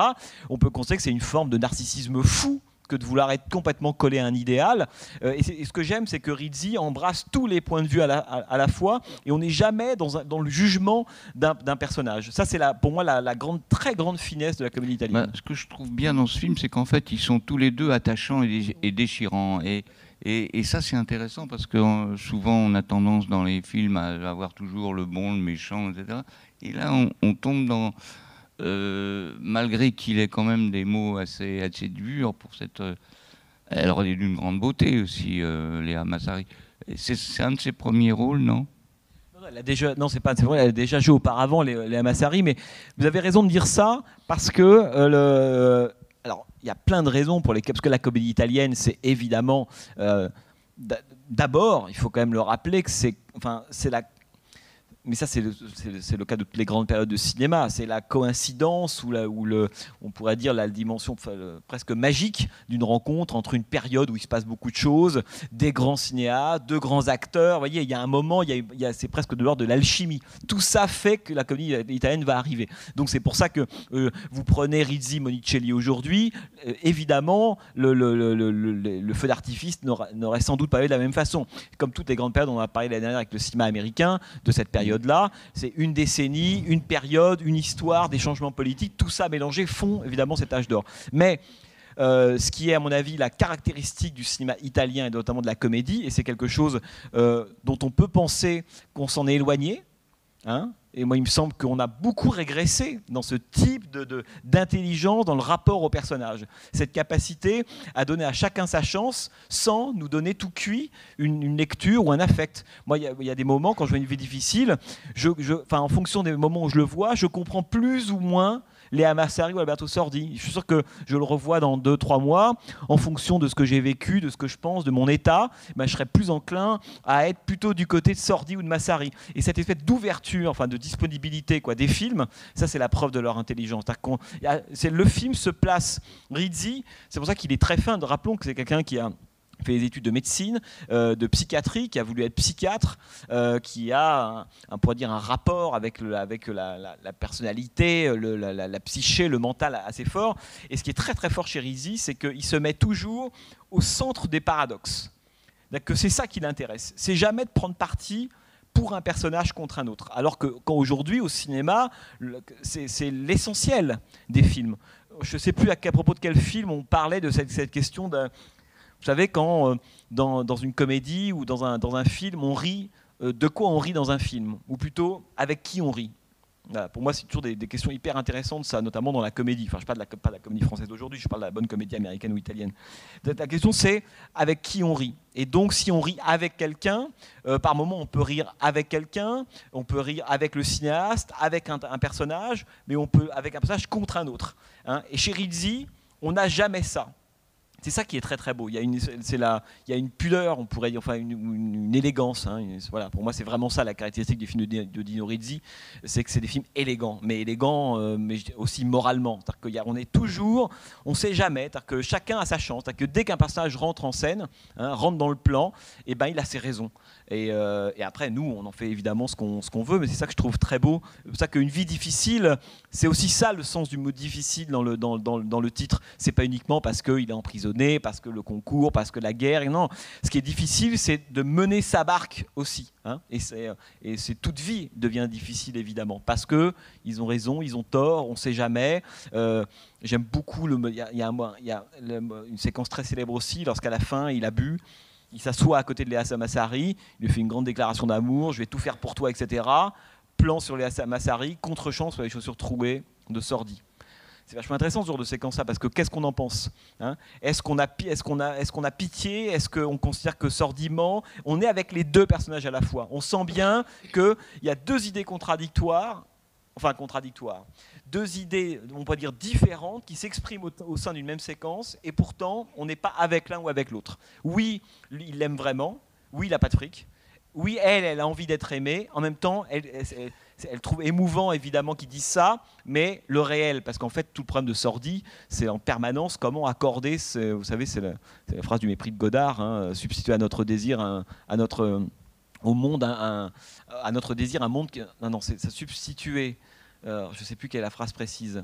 B: On peut considérer que c'est une forme de narcissisme fou que de vouloir être complètement collé à un idéal. Et ce que j'aime, c'est que Rizzi embrasse tous les points de vue à la fois, et on n'est jamais dans le jugement d'un personnage. Ça, c'est pour moi la très grande finesse de la comédie italienne.
C: Ce que je trouve bien dans ce film, c'est qu'en fait, ils sont tous les deux attachants et déchirants. Et ça, c'est intéressant parce que souvent, on a tendance dans les films à avoir toujours le bon, le méchant, etc. Et là, on tombe dans... malgré qu'il ait quand même des mots assez durs pour cette... elle est d'une grande beauté aussi, Léa Massari. C'est un de ses premiers rôles, non ?
B: Non, c'est vrai, elle a déjà joué auparavant, Léa Massari, mais vous avez raison de dire ça, parce que... alors, il y a plein de raisons parce que la comédie italienne, c'est évidemment... d'abord, il faut quand même le rappeler que c'est mais ça, c'est le cas de toutes les grandes périodes de cinéma. C'est la coïncidence on pourrait dire la dimension presque magique d'une rencontre entre une période où il se passe beaucoup de choses, des grands cinéastes, de grands acteurs. Vous voyez, il y a un moment, c'est presque de l'ordre de l'alchimie. Tout ça fait que la comédie italienne va arriver. Donc c'est pour ça que vous prenez Rizzi, Monicelli aujourd'hui, évidemment, le feu d'artifice n'aurait sans doute pas eu de la même façon. Comme toutes les grandes périodes, on a parlé l'année dernière avec le cinéma américain, de cette période là, c'est une décennie, une période, une histoire, des changements politiques, tout ça mélangé font évidemment cet âge d'or. Mais ce qui est à mon avis la caractéristique du cinéma italien et notamment de la comédie, et c'est quelque chose dont on peut penser qu'on s'en est éloigné, hein, et moi il me semble qu'on a beaucoup régressé dans ce type d'intelligence dans le rapport au personnage, cette capacité à donner à chacun sa chance sans nous donner tout cuit une lecture ou un affect. Moi il y a des moments quand je vois une vie difficile, en fonction des moments où je le vois, je comprends plus ou moins Léa Massari ou Alberto Sordi. Je suis sûr que je le revois dans 2-3 mois, en fonction de ce que j'ai vécu, de ce que je pense, de mon état, je serais plus enclin à être plutôt du côté de Sordi ou de Massari. Et cet effet d'ouverture, de disponibilité des films, ça c'est la preuve de leur intelligence. Le film se place, Rizzi, c'est pour ça qu'il est très fin. Rappelons que c'est quelqu'un qui a fait des études de médecine, de psychiatrie, qui a voulu être psychiatre, qui a un rapport avec la personnalité, la psyché, le mental assez fort. Et ce qui est très très fort chez Rizzi, c'est qu'il se met toujours au centre des paradoxes. Que c'est ça qui l'intéresse. C'est jamais de prendre parti pour un personnage contre un autre. Alors que quand aujourd'hui, au cinéma, c'est l'essentiel des films. Je ne sais plus à propos de quel film on parlait de cette question de... Vous savez, quand dans une comédie ou dans un film, on rit, de quoi on rit dans un film ? Ou plutôt, avec qui on rit ? Voilà, pour moi, c'est toujours des questions hyper intéressantes, ça, notamment dans la comédie. Enfin, je ne parle pas de la comédie française d'aujourd'hui, je parle de la bonne comédie américaine ou italienne. La question, c'est avec qui on rit. Et donc, si on rit avec quelqu'un, par moment, on peut rire avec quelqu'un, on peut rire avec le cinéaste, avec un personnage, mais on peut avec un personnage contre un autre. Hein. Et chez Rizzi, on n'a jamais ça. C'est ça qui est très très beau. Il y a une pudeur, on pourrait dire, une élégance. Hein. Voilà, pour moi, c'est vraiment ça la caractéristique des films de Dino Rizzi, c'est que c'est des films élégants, mais aussi moralement. C'est-à-dire qu'on est toujours, on ne sait jamais. C'est-à-dire que chacun a sa chance. C'est-à-dire que dès qu'un personnage rentre en scène, rentre dans le plan, il a ses raisons. Et après, nous, on en fait évidemment ce qu'on veut, mais c'est ça que je trouve très beau. C'est pour ça qu'une vie difficile, c'est aussi ça le sens du mot difficile dans le titre. C'est pas uniquement parce qu'il est emprisonné, parce que le concours, parce que la guerre. Non, ce qui est difficile, c'est de mener sa barque aussi. Hein, et toute vie devient difficile évidemment parce que ils ont raison, ils ont tort, on ne sait jamais. J'aime beaucoup il y a une séquence très célèbre aussi lorsqu'à la fin il a bu. Il s'assoit à côté de Léa Massari, il lui fait une grande déclaration d'amour, je vais tout faire pour toi, etc. Plan sur Léa Massari, contre-champ sur les chaussures trouées de Sordi. C'est vachement intéressant ce genre de séquence-là, parce que qu'est-ce qu'on en pense, hein ? Est-ce qu'on a pitié ? Est-ce qu'on considère que Sordi ment ? On est avec les deux personnages à la fois. On sent bien qu'il y a deux idées contradictoires, deux idées, on pourrait dire différentes, qui s'expriment au sein d'une même séquence, et pourtant, on n'est pas avec l'un ou avec l'autre. Oui, il l'aime vraiment, oui, il n'a pas de fric, oui, elle a envie d'être aimée, en même temps, elle trouve émouvant, évidemment, qu'ils disent ça, mais le réel, parce qu'en fait, tout le problème de Sordi, c'est en permanence comment accorder, vous savez, c'est la phrase du mépris de Godard, hein, substituer à notre désir, au monde, à notre désir, un monde... Non, c'est substituer... je ne sais plus quelle est la phrase précise.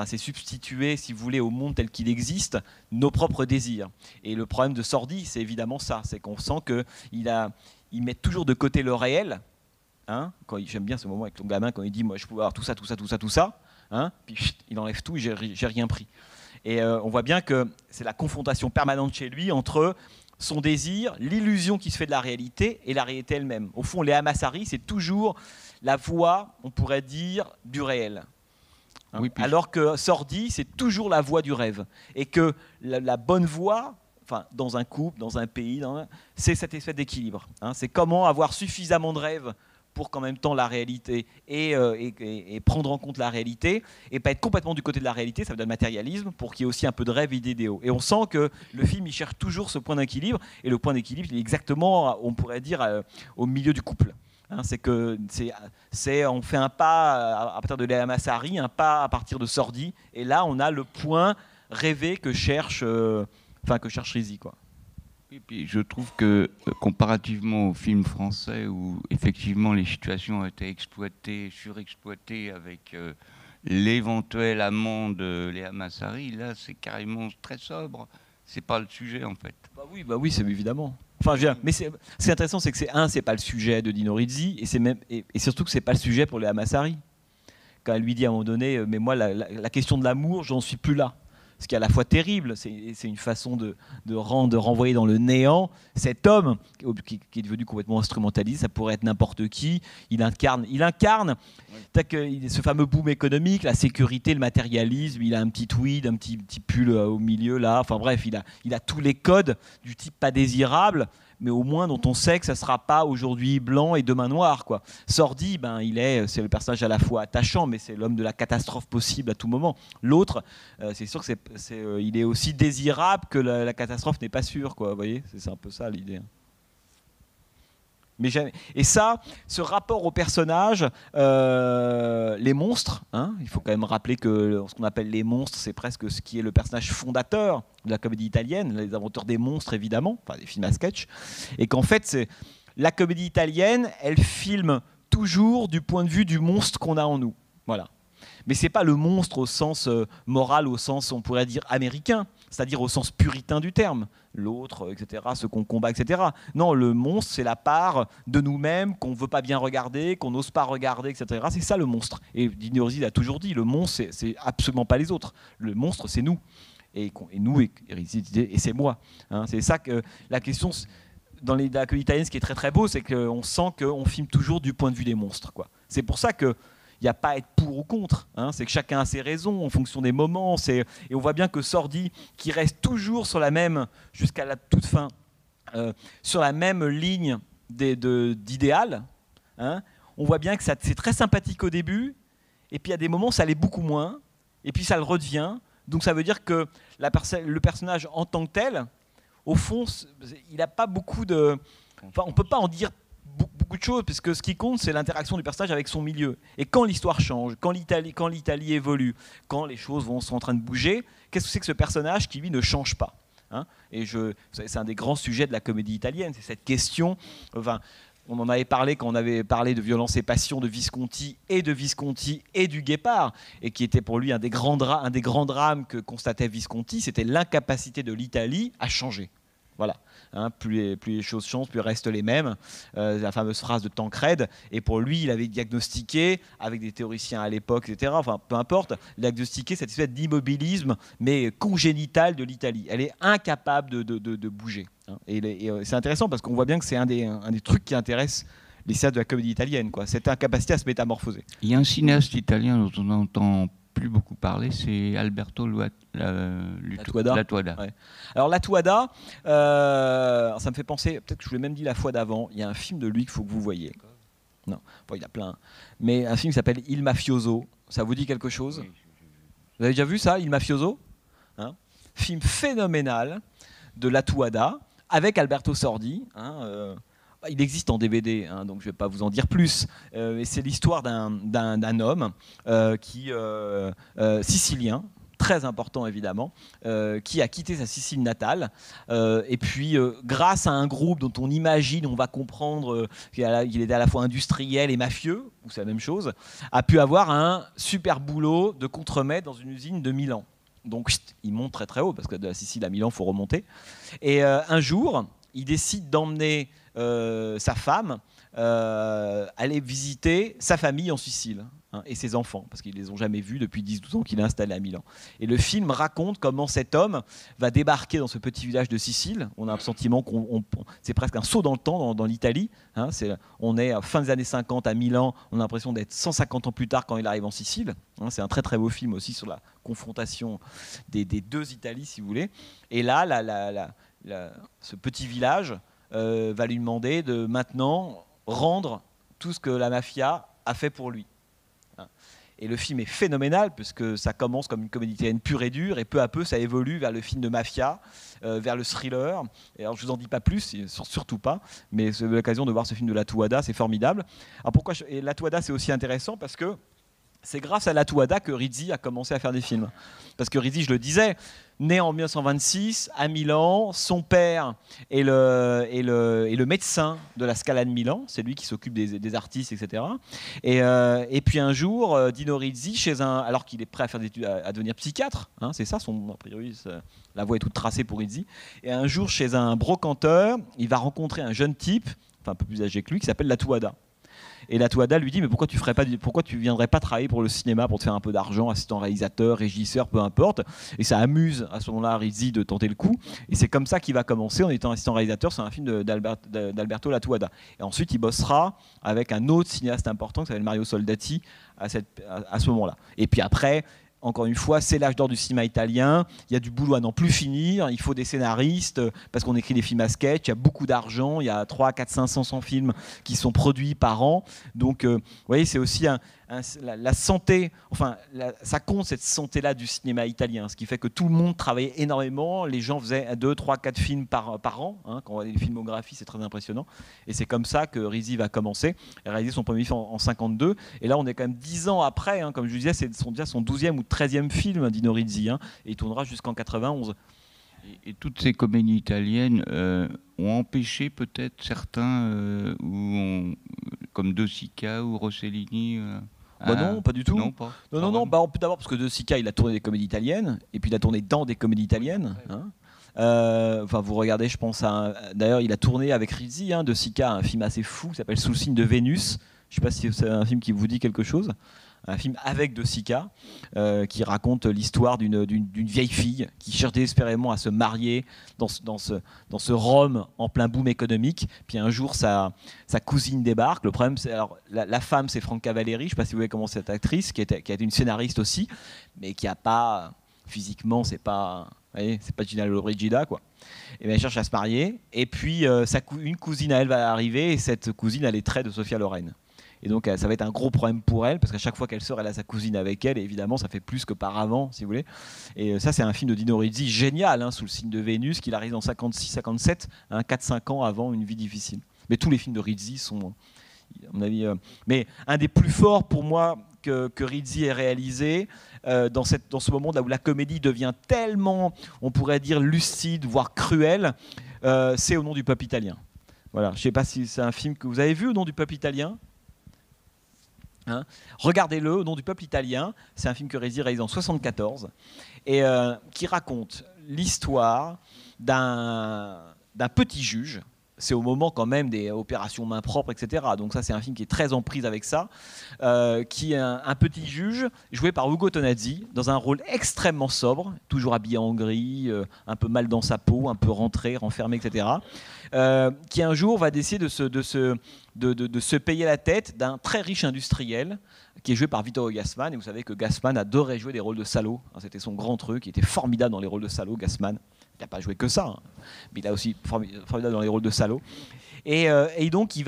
B: c'est substituer, si vous voulez, au monde tel qu'il existe, nos propres désirs. Et le problème de Sordi, c'est évidemment ça, c'est qu'on sent qu'il met toujours de côté le réel. Hein, j'aime bien ce moment avec ton gamin quand il dit moi je peux avoir tout ça, hein, puis chut, il enlève tout et j'ai rien pris. Et on voit bien que c'est la confrontation permanente chez lui entre son désir, l'illusion qui se fait de la réalité et la réalité elle-même. Au fond, Léa Massari, c'est toujours la voix, on pourrait dire, du réel. Hein, oui, alors que Sordi, c'est toujours la voix du rêve. Et que la bonne voie, dans un couple, dans un pays, c'est cet effet d'équilibre. Hein, c'est comment avoir suffisamment de rêves pour qu'en même temps la réalité et prendre en compte la réalité et pas être complètement du côté de la réalité, ça veut dire le matérialisme, pour qu'il y ait aussi un peu de rêve et d'idéaux. Et on sent que le film il cherche toujours ce point d'équilibre, et le point d'équilibre il est exactement, on pourrait dire, au milieu du couple. Hein, on fait un pas à partir de Léa Massari, un pas à partir de Sordi, et là on a le point rêvé que cherche Rizzi, quoi.
C: Et puis je trouve que comparativement aux films français où effectivement les situations ont été exploitées, surexploitées avec l'éventuel amant de Léa Massari, là c'est carrément très sobre. C'est pas le sujet en fait.
B: Bah oui, c'est évidemment. Mais c'est intéressant, c'est que c'est pas le sujet de Dino Rizzi et surtout que c'est pas le sujet pour Léa Massari. Quand elle lui dit à un moment donné, mais moi la question de l'amour, j'en suis plus là. Ce qui est à la fois terrible, c'est une façon de renvoyer dans le néant cet homme qui est devenu complètement instrumentaliste. Ça pourrait être n'importe qui. Il incarne ce fameux boom économique, la sécurité, le matérialisme. Il a un petit tweed, un petit pull au milieu là. Enfin bref, il a tous les codes du type pas désirable, mais au moins dont on sait que ça ne sera pas aujourd'hui blanc et demain noir, quoi. Sordi, c'est le personnage à la fois attachant, mais c'est l'homme de la catastrophe possible à tout moment. L'autre, c'est sûr que il est aussi désirable que la catastrophe n'est pas sûre, quoi. Vous voyez, c'est un peu ça l'idée. Et ça, ce rapport aux personnages, les monstres, hein, il faut quand même rappeler que ce qu'on appelle les monstres, c'est presque ce qui est le personnage fondateur de la comédie italienne, les inventeurs des monstres évidemment, des films à sketch, et qu'en fait, la comédie italienne, elle filme toujours du point de vue du monstre qu'on a en nous. Voilà. Mais ce n'est pas le monstre au sens moral, au sens, on pourrait dire, américain, c'est-à-dire au sens puritain du terme, l'autre, etc., ce qu'on combat, etc. Non, le monstre, c'est la part de nous-mêmes qu'on ne veut pas bien regarder, qu'on n'ose pas regarder, etc. C'est ça le monstre. Et Dino Rizzi l'a toujours dit, le monstre, c'est absolument pas les autres. Le monstre, c'est nous. Et nous, et c'est moi. Hein, c'est ça que la question... Dans la comédie italienne, ce qui est très très beau, c'est qu'on sent qu'on filme toujours du point de vue des monstres, quoi. C'est pour ça que il n'y a pas à être pour ou contre, hein, c'est que chacun a ses raisons en fonction des moments. Et on voit bien que Sordi, qui reste toujours sur la même, jusqu'à la toute fin, sur la même ligne d'idéal, hein, on voit bien que c'est très sympathique au début, et puis à des moments ça l'est beaucoup moins, et puis ça le redevient. Donc ça veut dire que le personnage en tant que tel, au fond, il n'a pas beaucoup de... on ne peut pas en dire beaucoup de choses, parce que ce qui compte, c'est l'interaction du personnage avec son milieu. Et quand l'histoire change, quand l'Italie évolue, quand les choses sont en train de bouger, qu'est-ce que c'est que ce personnage qui, lui, ne change pas, hein? Et c'est un des grands sujets de la comédie italienne, c'est cette question... on en avait parlé quand on avait parlé de Violence et Passion de Visconti et du Guépard, et qui était pour lui un des grands drames que constatait Visconti, c'était l'incapacité de l'Italie à changer. Voilà. Hein, plus les choses changent, plus restent les mêmes. La fameuse phrase de Tancrède. Et pour lui, il avait diagnostiqué, avec des théoriciens à l'époque, etc., peu importe, diagnostiqué cette espèce d'immobilisme, mais congénital de l'Italie. Elle est incapable de bouger. Hein. Et c'est intéressant parce qu'on voit bien que c'est un des trucs qui intéresse les cinéastes de la comédie italienne, quoi. Cette incapacité à se métamorphoser.
C: Il y a un cinéaste italien dont on entend plus beaucoup parler, c'est Alberto Lattuada.
B: Ouais. Alors Lattuada, ça me fait penser, peut-être que je vous l'ai même dit la fois d'avant, il y a un film de lui qu'il faut que vous voyez. Non, il y a plein. Mais un film qui s'appelle Il Mafioso, ça vous dit quelque chose? Oui, vous avez déjà vu ça, Il Mafioso, hein? Film phénoménal de Lattuada, avec Alberto Sordi, hein, il existe en DVD, hein, donc je ne vais pas vous en dire plus. C'est l'histoire d'un homme sicilien, très important évidemment, qui a quitté sa Sicile natale, et puis grâce à un groupe dont on imagine, on va comprendre qu'il était à la fois industriel et mafieux, ou c'est la même chose, a pu avoir un super boulot de contremaître dans une usine de Milan. Donc il monte très très haut, parce que de la Sicile à Milan, il faut remonter. Et un jour, il décide d'emmener sa femme aller visiter sa famille en Sicile, hein, et ses enfants, parce qu'ils ne les ont jamais vus depuis 10-12 ans qu'il est installé à Milan. Et le film raconte comment cet homme va débarquer dans ce petit village de Sicile. On a un sentiment c'est presque un saut dans le temps dans l'Italie. Hein, on est à fin des années 50 à Milan, on a l'impression d'être 150 ans plus tard quand il arrive en Sicile. Hein, c'est un très très beau film aussi sur la confrontation des deux Italies, si vous voulez. Et là, ce petit village va lui demander de maintenant rendre tout ce que la mafia a fait pour lui. Et le film est phénoménal, puisque ça commence comme une comédie italienne pure et dure, et peu à peu ça évolue vers le film de mafia, vers le thriller. Et alors je vous en dis pas plus, surtout pas, mais c'est l'occasion de voir ce film de Latuada, c'est formidable. Alors pourquoi et Latuada, c'est aussi intéressant parce que c'est grâce à Latuada que Rizzi a commencé à faire des films. Parce que Rizzi, je le disais, né en 1926 à Milan, son père est le médecin de la Scala de Milan, c'est lui qui s'occupe des artistes, etc. Et puis un jour, Dino Rizzi, alors qu'il est prêt à faire des études, à devenir psychiatre, hein, c'est ça, a priori, la voie est toute tracée pour Rizzi, et un jour, chez un brocanteur, il va rencontrer un jeune type, enfin un peu plus âgé que lui, qui s'appelle Latuada. Et Latuada lui dit, mais pourquoi tu viendrais pas travailler pour le cinéma pour te faire un peu d'argent, assistant réalisateur, régisseur, peu importe. Et ça amuse à ce moment-là Rizzi de tenter le coup. Et c'est comme ça qu'il va commencer en étant assistant réalisateur sur un film d'Alberto Latuada. Et ensuite, il bossera avec un autre cinéaste important qui s'appelle Mario Soldati à ce moment-là. Et puis après, encore une fois, c'est l'âge d'or du cinéma italien. Il y a du boulot à n'en plus finir. Il faut des scénaristes parce qu'on écrit des films à sketch. Il y a beaucoup d'argent. Il y a 3, 4, 500 films qui sont produits par an. Donc, vous voyez, c'est aussi la santé. Enfin, ça compte cette santé-là du cinéma italien. Ce qui fait que tout le monde travaillait énormément. Les gens faisaient 2, 3, 4 films par an. Hein. Quand on voit les filmographies, c'est très impressionnant. Et c'est comme ça que Rizzi va commencer et réaliser son premier film en 52. Et là, on est quand même 10 ans après. Hein, comme je vous disais, c'est déjà son 12e ou 13e film, Dino Rizzi, hein, et il tournera jusqu'en 91.
C: Et toutes ces comédies italiennes ont empêché peut-être certains, comme De Sica ou Rossellini
B: non, pas du tout.
C: Non, pas.
B: Non. D'abord parce que De Sica, il a tourné des comédies italiennes, et puis il a tourné dans des comédies italiennes. Hein. Enfin, vous regardez, je pense d'ailleurs, il a tourné avec Rizzi, hein, De Sica, un film assez fou qui s'appelle Sous le signe de Vénus. Je ne sais pas si c'est un film qui vous dit quelque chose. Un film avec De Sica, qui raconte l'histoire d'une vieille fille qui cherche désespérément à se marier dans ce Rome en plein boom économique. Puis un jour, sa cousine débarque. Le problème, c'est la femme, c'est Franca Valeri. Je ne sais pas si vous voyez comment cette actrice, qui a été une scénariste aussi, mais qui n'a pas physiquement, c'est pas Gina Lollobrigida, quoi. Et elle cherche à se marier. Et puis une cousine à elle va arriver, et cette cousine a les traits de Sophia Loren. Et donc ça va être un gros problème pour elle, parce qu'à chaque fois qu'elle sort, elle a sa cousine avec elle, et évidemment ça fait plus que par avant, si vous voulez. Et ça, c'est un film de Dino Rizzi génial, hein, Sous le signe de Vénus, qu'il arrive en 56-57, hein, 4-5 ans avant Une vie difficile. Mais tous les films de Rizzi sont, à mon avis, mais un des plus forts pour moi que Rizzi ait réalisé, dans ce moment là où la comédie devient tellement, on pourrait dire, lucide, voire cruelle, c'est Au nom du peuple italien. Voilà. Je ne sais pas si c'est un film que vous avez vu, Au nom du peuple italien. Hein, regardez-le, Au nom du peuple italien. C'est un film que Rizzi réalise en 1974 et qui raconte l'histoire d'un petit juge. C'est au moment quand même des opérations main propre, etc. Donc ça, c'est un film qui est très en prise avec ça, qui est un petit juge joué par Ugo Tonazzi dans un rôle extrêmement sobre, toujours habillé en gris, un peu mal dans sa peau, un peu renfermé, etc. Qui un jour va décider de se payer la tête d'un très riche industriel qui est joué par Vittorio Gassman. Et vous savez que Gassman adorait jouer des rôles de salaud. C'était son grand truc. Il était formidable dans les rôles de salaud, Gassman. Il n'a pas joué que ça, hein, mais il a aussi formidable dans les rôles de salaud. Et donc il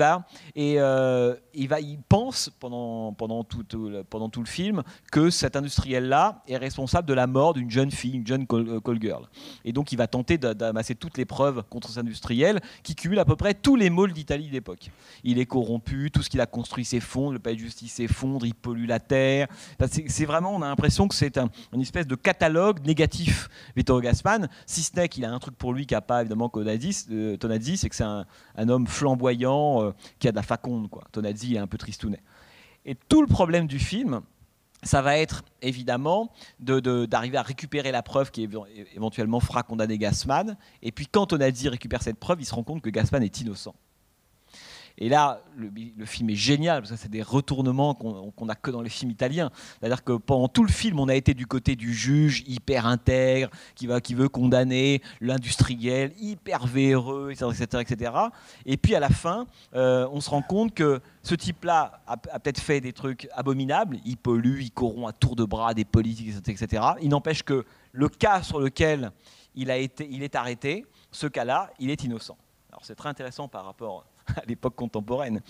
B: pense pendant tout le film que cet industriel-là est responsable de la mort d'une jeune fille, une jeune call girl. Et donc il va tenter d'amasser toutes les preuves contre cet industriel qui cumule à peu près tous les maux d'Italie d'époque. Il est corrompu, tout ce qu'il a construit s'effondre, le palais de justice s'effondre, il pollue la terre. C'est vraiment, on a l'impression que c'est une espèce de catalogue négatif, Vittorio Gassman, si ce n'est qu'il a un truc pour lui qui n'a pas évidemment Tonazzi, c'est que c'est un homme flamboyant qui a de la faconde, quoi. Tonazzi, il est un peu tristounet. Et tout le problème du film, ça va être évidemment d'arriver à récupérer la preuve qui éventuellement fera condamner Gassman. Et puis quand Tonazzi récupère cette preuve, il se rend compte que Gassman est innocent. Et là, le film est génial, parce que c'est des retournements qu'on n'a que dans les films italiens. C'est-à-dire que pendant tout le film, on a été du côté du juge hyper intègre, qui veut condamner l'industriel, hyper véreux, etc. Et puis à la fin, on se rend compte que ce type-là a peut-être fait des trucs abominables, il pollue, il corrompt à tour de bras des politiques, etc. Il n'empêche que le cas sur lequel il est arrêté, ce cas-là, il est innocent. Alors c'est très intéressant par rapport à l'époque contemporaine.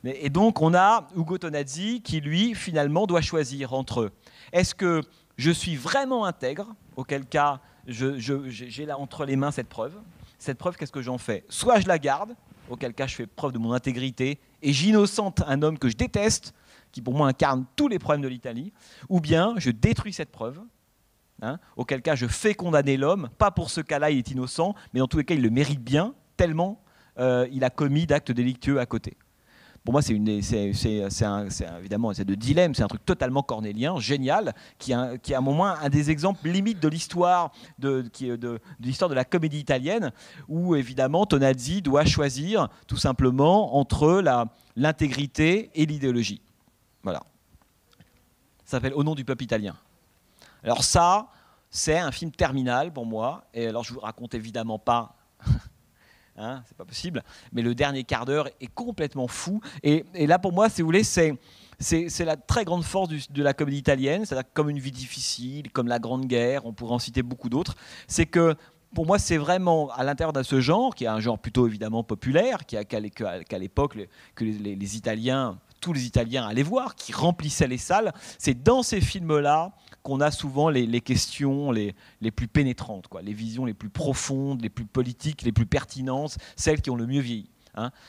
B: Et donc on a Ugo Tonazzi qui lui finalement doit choisir entre est-ce que je suis vraiment intègre, auquel cas j'ai là entre les mains cette preuve, qu'est-ce que j'en fais? Soit je la garde, auquel cas je fais preuve de mon intégrité et j'innocente un homme que je déteste, qui pour moi incarne tous les problèmes de l'Italie, ou bien je détruis cette preuve, auquel cas je fais condamner l'homme, pas pour ce cas-là il est innocent, mais dans tous les cas il le mérite bien, tellement il a commis d'actes délictueux à côté. Pour moi, c'est évidemment de dilemme, c'est un truc totalement cornélien, génial, qui est à un moment un des exemples limites de l'histoire de l'histoire de la comédie italienne, où évidemment Tonazzi doit choisir tout simplement entre l'intégrité et l'idéologie. Voilà. Ça s'appelle Au nom du peuple italien. Alors ça, c'est un film terminal pour moi. Et alors je vous raconte évidemment pas. C'est pas possible, mais le dernier quart d'heure est complètement fou. Et là, pour moi, si vous voulez, c'est la très grande force de la comédie italienne, c'est-à-dire comme Une vie difficile, comme La Grande Guerre, on pourrait en citer beaucoup d'autres. C'est que, pour moi, c'est vraiment à l'intérieur de ce genre, qui est un genre plutôt évidemment populaire, qu'à l'époque, que les Italiens, tous les Italiens allaient voir, qui remplissaient les salles. C'est dans ces films-là qu'on a souvent les questions les plus pénétrantes, quoi, les visions les plus profondes, les plus politiques, les plus pertinentes, celles qui ont le mieux vieilli.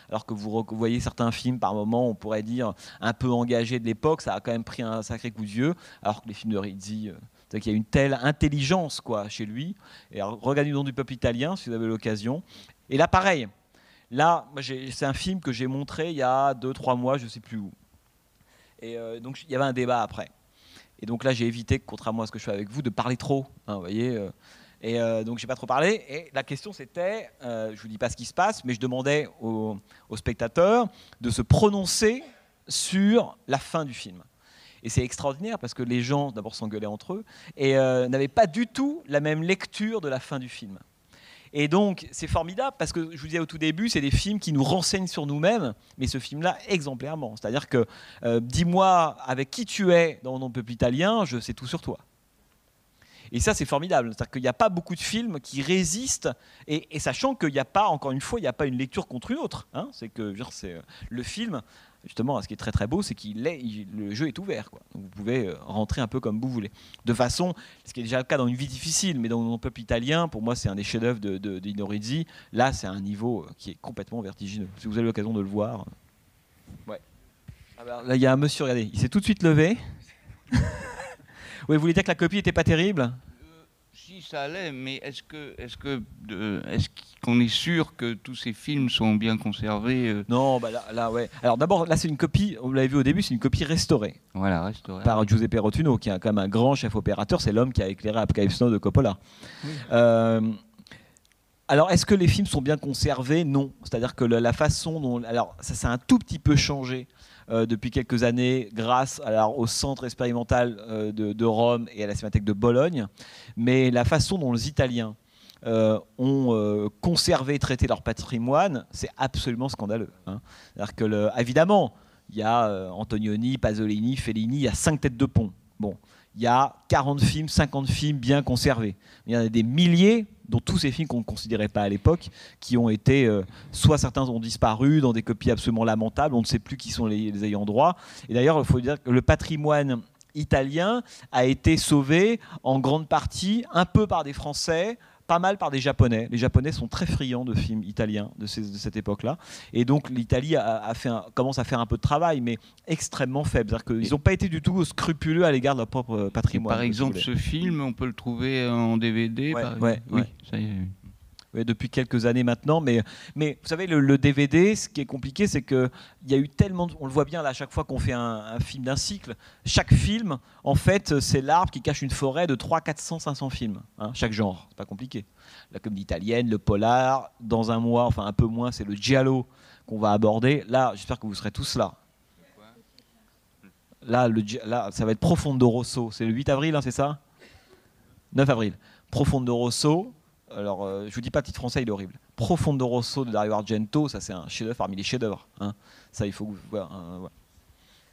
B: Alors que vous voyez certains films, par moments, on pourrait dire, un peu engagés de l'époque, ça a quand même pris un sacré coup de vieux, alors que les films de Rizzi, il y a une telle intelligence, quoi, chez lui. Et alors, regardez Le nom du peuple italien, si vous avez l'occasion. Et là, pareil. Là, c'est un film que j'ai montré il y a 2-3 mois, je ne sais plus où. Et donc, il y avait un débat après. Et donc là, j'ai évité, contrairement à ce que je fais avec vous, de parler trop. Vous voyez, donc, je n'ai pas trop parlé. Et la question, c'était, je ne vous dis pas ce qui se passe, mais je demandais aux spectateurs de se prononcer sur la fin du film. Et c'est extraordinaire parce que les gens, d'abord, s'engueulaient entre eux et n'avaient pas du tout la même lecture de la fin du film. Et donc, c'est formidable parce que, je vous disais au tout début, c'est des films qui nous renseignent sur nous-mêmes, mais ce film-là, exemplairement. C'est-à-dire que, dis-moi avec qui tu es dans Mon peuple italien, je sais tout sur toi. Et ça, c'est formidable. C'est-à-dire qu'il n'y a pas beaucoup de films qui résistent, et sachant qu'il n'y a pas, encore une fois, il n'y a pas une lecture contre une autre. C'est que le film, justement, ce qui est très très beau, c'est le jeu est ouvert, quoi. Donc vous pouvez rentrer un peu comme vous voulez. De façon, ce qui est déjà le cas dans Une vie difficile, mais dans Mon peuple italien, pour moi, c'est un des chefs-d'œuvre de Nino Rizzi. Là, c'est un niveau qui est complètement vertigineux. Si vous avez l'occasion de le voir. Ouais. Alors, là, il y a un monsieur, regardez, il s'est tout de suite levé. Oui, vous voulez dire que la copie n'était pas terrible ?
C: Si, ça allait, mais est-ce qu'on est sûr que tous ces films sont bien conservés
B: Non, là, ouais. Alors d'abord, là, c'est une copie, vous l'avez vu au début, c'est une copie restaurée.
C: Voilà, restaurée.
B: Par Giuseppe Rotunno, qui est quand même un grand chef opérateur, c'est l'homme qui a éclairé Apocalypse Now de Coppola. Oui. Alors, est-ce que les films sont bien conservés ? Non. C'est-à-dire que la façon dont... Alors, ça a un tout petit peu changé depuis quelques années grâce au centre expérimental de Rome et à la Cinémathèque de Bologne. Mais la façon dont les Italiens ont conservé et traité leur patrimoine, c'est absolument scandaleux. C'est-à-dire que, évidemment, il y a Antonioni, Pasolini, Fellini, il y a 5 têtes de pont. Bon, il y a 40 films, 50 films bien conservés. Il y en a des milliers, dont tous ces films qu'on ne considérait pas à l'époque, qui ont été, soit certains ont disparu dans des copies absolument lamentables, on ne sait plus qui sont les ayants droit. Et d'ailleurs, il faut dire que le patrimoine italien a été sauvé en grande partie, un peu par des Français, pas mal par des Japonais. Les Japonais sont très friands de films italiens de cette époque-là. Et donc l'Italie commence à faire un peu de travail, mais extrêmement faible. C'est-à-dire qu'ils n'ont pas été du tout scrupuleux à l'égard de leur propre patrimoine.
C: Par exemple, ce film, on peut le trouver en DVD.
B: Oui, ça y est. Oui, depuis quelques années maintenant, mais vous savez, le DVD, ce qui est compliqué, c'est qu'il y a eu tellement, on le voit bien là, à chaque fois qu'on fait un film d'un cycle, chaque film, en fait, c'est l'arbre qui cache une forêt de 300, 400, 500 films, hein, chaque genre, c'est pas compliqué. La comédie italienne, le polar, dans un mois, enfin un peu moins, c'est le giallo qu'on va aborder. Là, j'espère que vous serez tous là. Là, ça va être Profondo Rosso, c'est le 8 avril, hein, c'est ça ? 9 avril. Profondo Rosso. Alors, je vous dis pas, le titre français, il est horrible. Profondo Rosso de Dario Argento, ça c'est un chef-d'œuvre parmi les chefs-d'œuvre. Hein. Ça, il faut que voilà.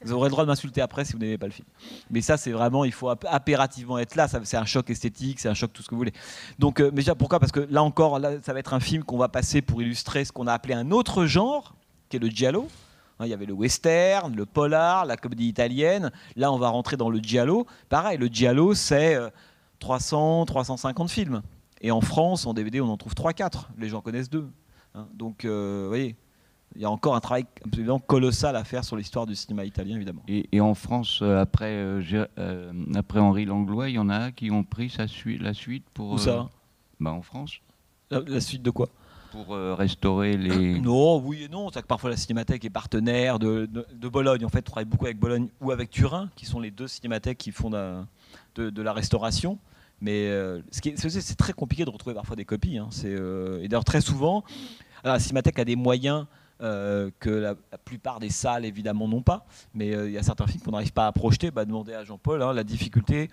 B: Vous aurez le droit de m'insulter après si vous n'aimez pas le film. Mais ça, c'est vraiment, il faut impérativement être là. C'est un choc esthétique, c'est un choc tout ce que vous voulez. Donc, mais déjà, pourquoi ? Parce que là encore, ça va être un film qu'on va passer pour illustrer ce qu'on a appelé un autre genre, qui est le giallo. Hein, il y avait le western, le polar, la comédie italienne. Là, on va rentrer dans le giallo. Pareil, le giallo, c'est 300, 350 films. Et en France, en DVD, on en trouve 3-4. Les gens connaissent 2. Hein. Donc, vous voyez, il y a encore un travail absolument colossal à faire sur l'histoire du cinéma italien, évidemment.
C: Et en France, après Henri Langlois, il y en a qui ont pris la suite pour...
B: Où ça ?
C: En France.
B: La suite de quoi ?
C: Pour restaurer les...
B: Non, oui et non. C'est que parfois la Cinémathèque est partenaire de Bologne. En fait, on travaille beaucoup avec Bologne ou avec Turin, qui sont les 2 cinémathèques qui font de la restauration. Mais c'est très compliqué de retrouver parfois des copies. Hein. Et d'ailleurs, très souvent, la Cinémathèque a des moyens que la plupart des salles, évidemment, n'ont pas. Mais il y a certains films qu'on n'arrive pas à projeter. Demander à Jean-Paul la difficulté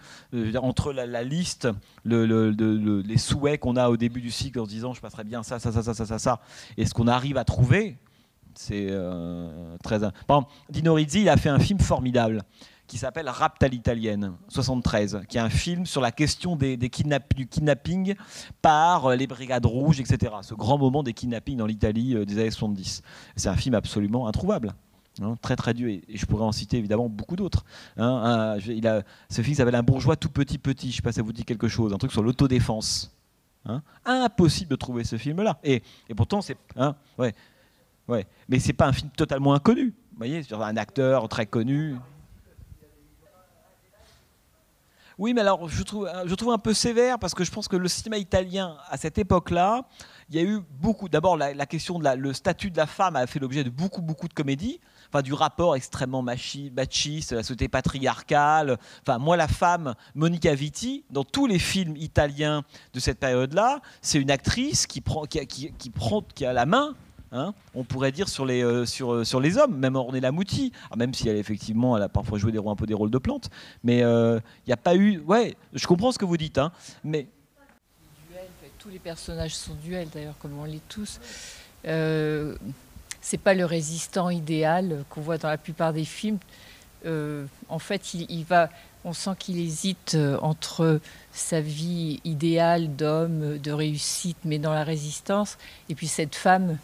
B: entre la liste, les souhaits qu'on a au début du cycle en se disant « je passerais bien ça, et ce qu'on arrive à trouver, c'est très... Par exemple, Dino Risi, il a fait un film formidable qui s'appelle Rapt à l'italienne, 73, qui est un film sur la question du kidnapping par les brigades rouges, etc. Ce grand moment des kidnappings dans l'Italie des années 70. C'est un film absolument introuvable. Hein, très très dur, et je pourrais en citer évidemment beaucoup d'autres. Hein, ce film s'appelle Un bourgeois tout petit, je ne sais pas si ça vous dit quelque chose, un truc sur l'autodéfense. Hein, impossible de trouver ce film-là. Et pourtant, c'est... Hein, ouais. Mais c'est pas un film totalement inconnu. Vous voyez, c'est un acteur très connu... Oui, mais alors je trouve un peu sévère parce que je pense que le cinéma italien, à cette époque-là, il y a eu beaucoup... D'abord, la question le statut de la femme a fait l'objet de beaucoup de comédies, enfin, du rapport extrêmement machiste, la société patriarcale. Enfin, moi, la femme, Monica Vitti, dans tous les films italiens de cette période-là, c'est une actrice qui a la main... Hein, on pourrait dire sur les hommes, même Ornella Muti, même si elle a parfois joué un peu des rôles de plante, mais il n'y a pas eu... Ouais, je comprends ce que vous dites, hein, mais...
D: Tous les personnages sont duels, d'ailleurs, comme on lit tous. C'est pas le résistant idéal qu'on voit dans la plupart des films. En fait, on sent qu'il hésite entre sa vie idéale d'homme, de réussite, mais dans la résistance, et puis cette femme...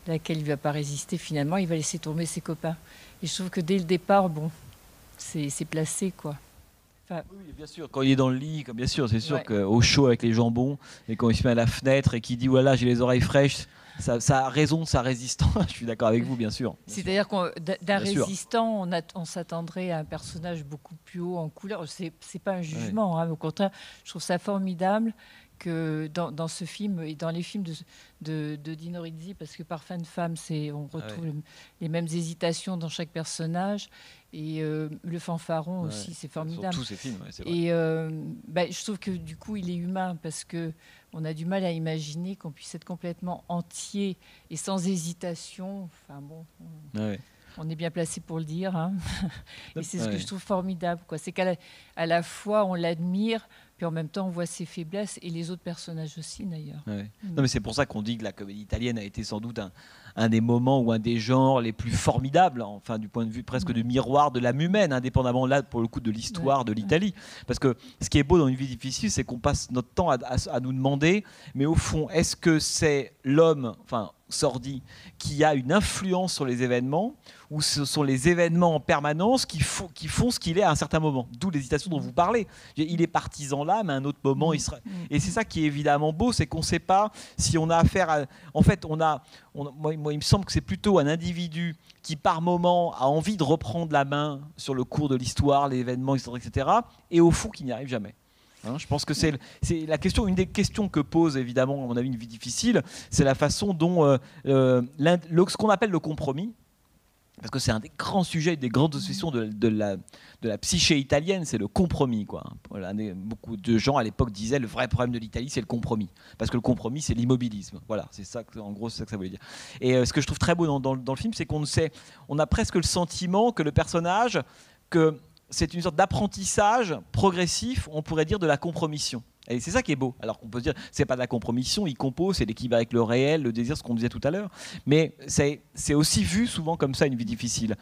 D: laquelle il ne va pas résister, finalement, il va laisser tomber ses copains. Et je trouve que dès le départ, c'est placé, quoi.
B: Enfin... Oui, bien sûr, quand il est dans le lit, bien sûr, c'est sûr qu'au chaud avec les jambons, et quand il se met à la fenêtre et qu'il dit « voilà, j'ai les oreilles fraîches », ça a raison de sa résistance. Je suis d'accord avec vous, bien sûr.
D: C'est-à-dire d'un résistant, on s'attendrait à un personnage beaucoup plus haut en couleur. C'est pas un jugement, hein, au contraire, je trouve ça formidable que dans ce film et dans les films de Dino Risi, parce que par fin de femme, on retrouve les mêmes hésitations dans chaque personnage, et le fanfaron aussi, c'est formidable.
B: Sur tous ces films, c'est vrai.
D: Et je trouve que du coup, il est humain, parce que on a du mal à imaginer qu'on puisse être complètement entier et sans hésitation. Enfin bon, on est bien placé pour le dire, hein. Et c'est ce que je trouve formidable, quoi. C'est qu'à la fois on l'admire, Puis en même temps, on voit ses faiblesses et les autres personnages aussi, d'ailleurs.
B: Ouais. Non, mais c'est pour ça qu'on dit que la comédie italienne a été sans doute un des moments ou un des genres les plus formidables, enfin du point de vue presque de miroir de l'âme humaine, indépendamment là pour le coup de l'histoire de l'Italie. Parce que ce qui est beau dans Une vie difficile, c'est qu'on passe notre temps à nous demander, mais au fond, est-ce que c'est l'homme, enfin Sordi, qui a une influence sur les événements, ou ce sont les événements en permanence qui font ce qu'il est à un certain moment, d'où l'hésitation dont vous parlez. Il est partisan là, mais à un autre moment, il sera... Et c'est ça qui est évidemment beau, c'est qu'on ne sait pas si on a affaire à... En fait, moi, il me semble que c'est plutôt un individu qui, par moment, a envie de reprendre la main sur le cours de l'histoire, les événements, etc., et au fond, qui n'y arrive jamais. Je pense que c'est la question, une des questions que pose évidemment, à mon avis, Une vie difficile, c'est la façon dont ce qu'on appelle le compromis, parce que c'est un des grands sujets, des grandes obsessions de la psyché italienne, c'est le compromis, quoi. Voilà, beaucoup de gens à l'époque disaient le vrai problème de l'Italie, c'est le compromis, parce que le compromis, c'est l'immobilisme. Voilà, c'est ça, en gros, c'est ça que ça voulait dire. Et ce que je trouve très beau dans le film, c'est on a presque le sentiment que le personnage, que c'est une sorte d'apprentissage progressif, on pourrait dire, de la compromission. Et c'est ça qui est beau. Alors qu'on peut se dire, c'est pas de la compromission, il compose, c'est l'équilibre avec le réel, le désir, ce qu'on disait tout à l'heure. Mais c'est aussi vu souvent comme ça, Une vie difficile.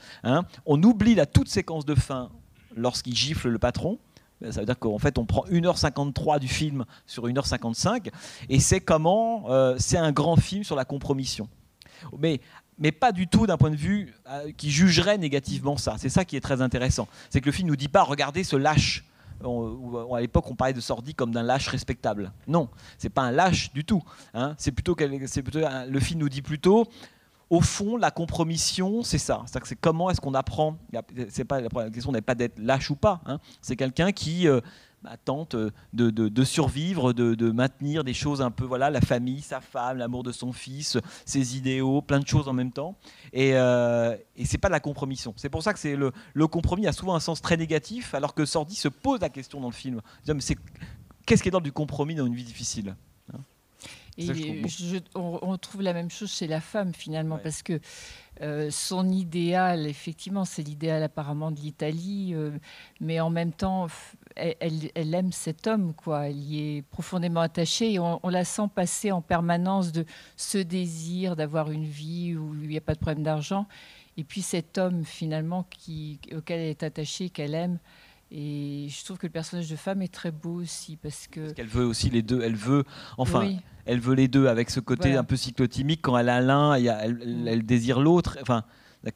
B: On oublie la toute séquence de fin lorsqu'il gifle le patron. Ça veut dire qu'en fait, on prend 1h53 du film sur 1h55. Et c'est c'est un grand film sur la compromission. Mais pas du tout d'un point de vue qui jugerait négativement ça. C'est ça qui est très intéressant. C'est que le film ne nous dit pas, regardez ce lâche. À l'époque, on parlait de Sordi comme d'un lâche respectable. Non, c'est pas un lâche du tout. C'est plutôt le film nous dit plutôt, au fond, la compromission, c'est ça. C'est-à-dire que c'est comment est-ce qu'on apprend. C'est pas la question n'est pas d'être lâche ou pas. C'est quelqu'un qui tente de survivre, de maintenir des choses un peu, voilà, la famille, sa femme, l'amour de son fils, ses idéaux, plein de choses en même temps. Et c'est pas de la compromission. C'est pour ça que le compromis a souvent un sens très négatif, alors que Sordi se pose la question dans le film. Mais qu'est-ce qui est dans du compromis dans Une vie difficile ?
D: Et on trouve la même chose chez la femme finalement, parce que son idéal, effectivement, c'est l'idéal apparemment de l'Italie, mais en même temps, elle aime cet homme, quoi. Elle y est profondément attachée et on la sent passer en permanence de ce désir d'avoir une vie où il n'y a pas de problème d'argent, et puis cet homme finalement auquel elle est attachée, qu'elle aime. Et je trouve que le personnage de femme est très beau aussi parce qu'elle
B: veut aussi les deux. Elle veut les deux avec ce côté un peu cyclotimique. Quand elle a l'un, elle désire l'autre. Enfin,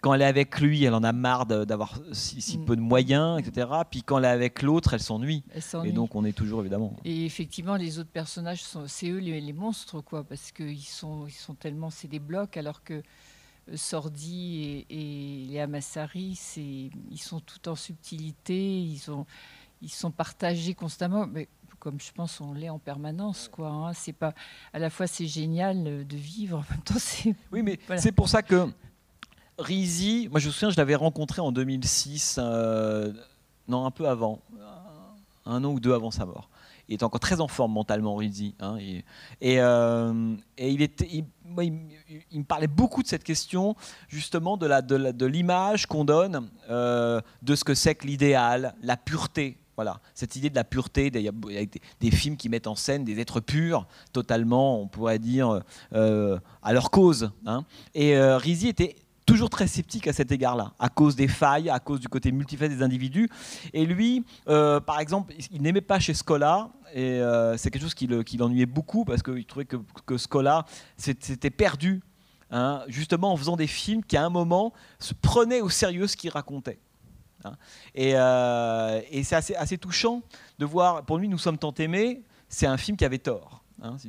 B: quand elle est avec lui, elle en a marre d'avoir si peu de moyens, etc. Puis quand elle est avec l'autre, elle s'ennuie. Et donc on est toujours évidemment.
D: Et effectivement, les autres personnages c'est eux les monstres, quoi, parce qu'ils sont tellement, c'est des blocs, alors que Sordi et Léa Massari, ils sont tout en subtilité, ils sont partagés constamment, mais comme je pense on l'est en permanence, quoi. C'est pas, à la fois c'est génial de vivre, en même temps c'est...
B: Oui, mais voilà. C'est pour ça que Risi, moi je me souviens, je l'avais rencontré en 2006, non, un peu avant, un an ou deux avant sa mort. Il était encore très en forme mentalement, Risi. Et il me parlait beaucoup de cette question, justement, de l'image qu'on donne de ce que c'est que l'idéal, la pureté. Voilà, cette idée de la pureté, il y a des films qui mettent en scène des êtres purs, totalement, on pourrait dire, à leur cause. Et Risi était toujours très sceptique à cet égard-là, à cause des failles, à cause du côté multifacette des individus. Et lui, par exemple, il n'aimait pas chez Scola, et c'est quelque chose qui l'ennuyait beaucoup, parce qu'il trouvait que Scola s'était perdu, justement en faisant des films qui, à un moment, se prenaient au sérieux ce qu'il racontait. Et c'est assez touchant de voir, pour lui, Nous sommes tant aimés, c'est un film qui avait tort.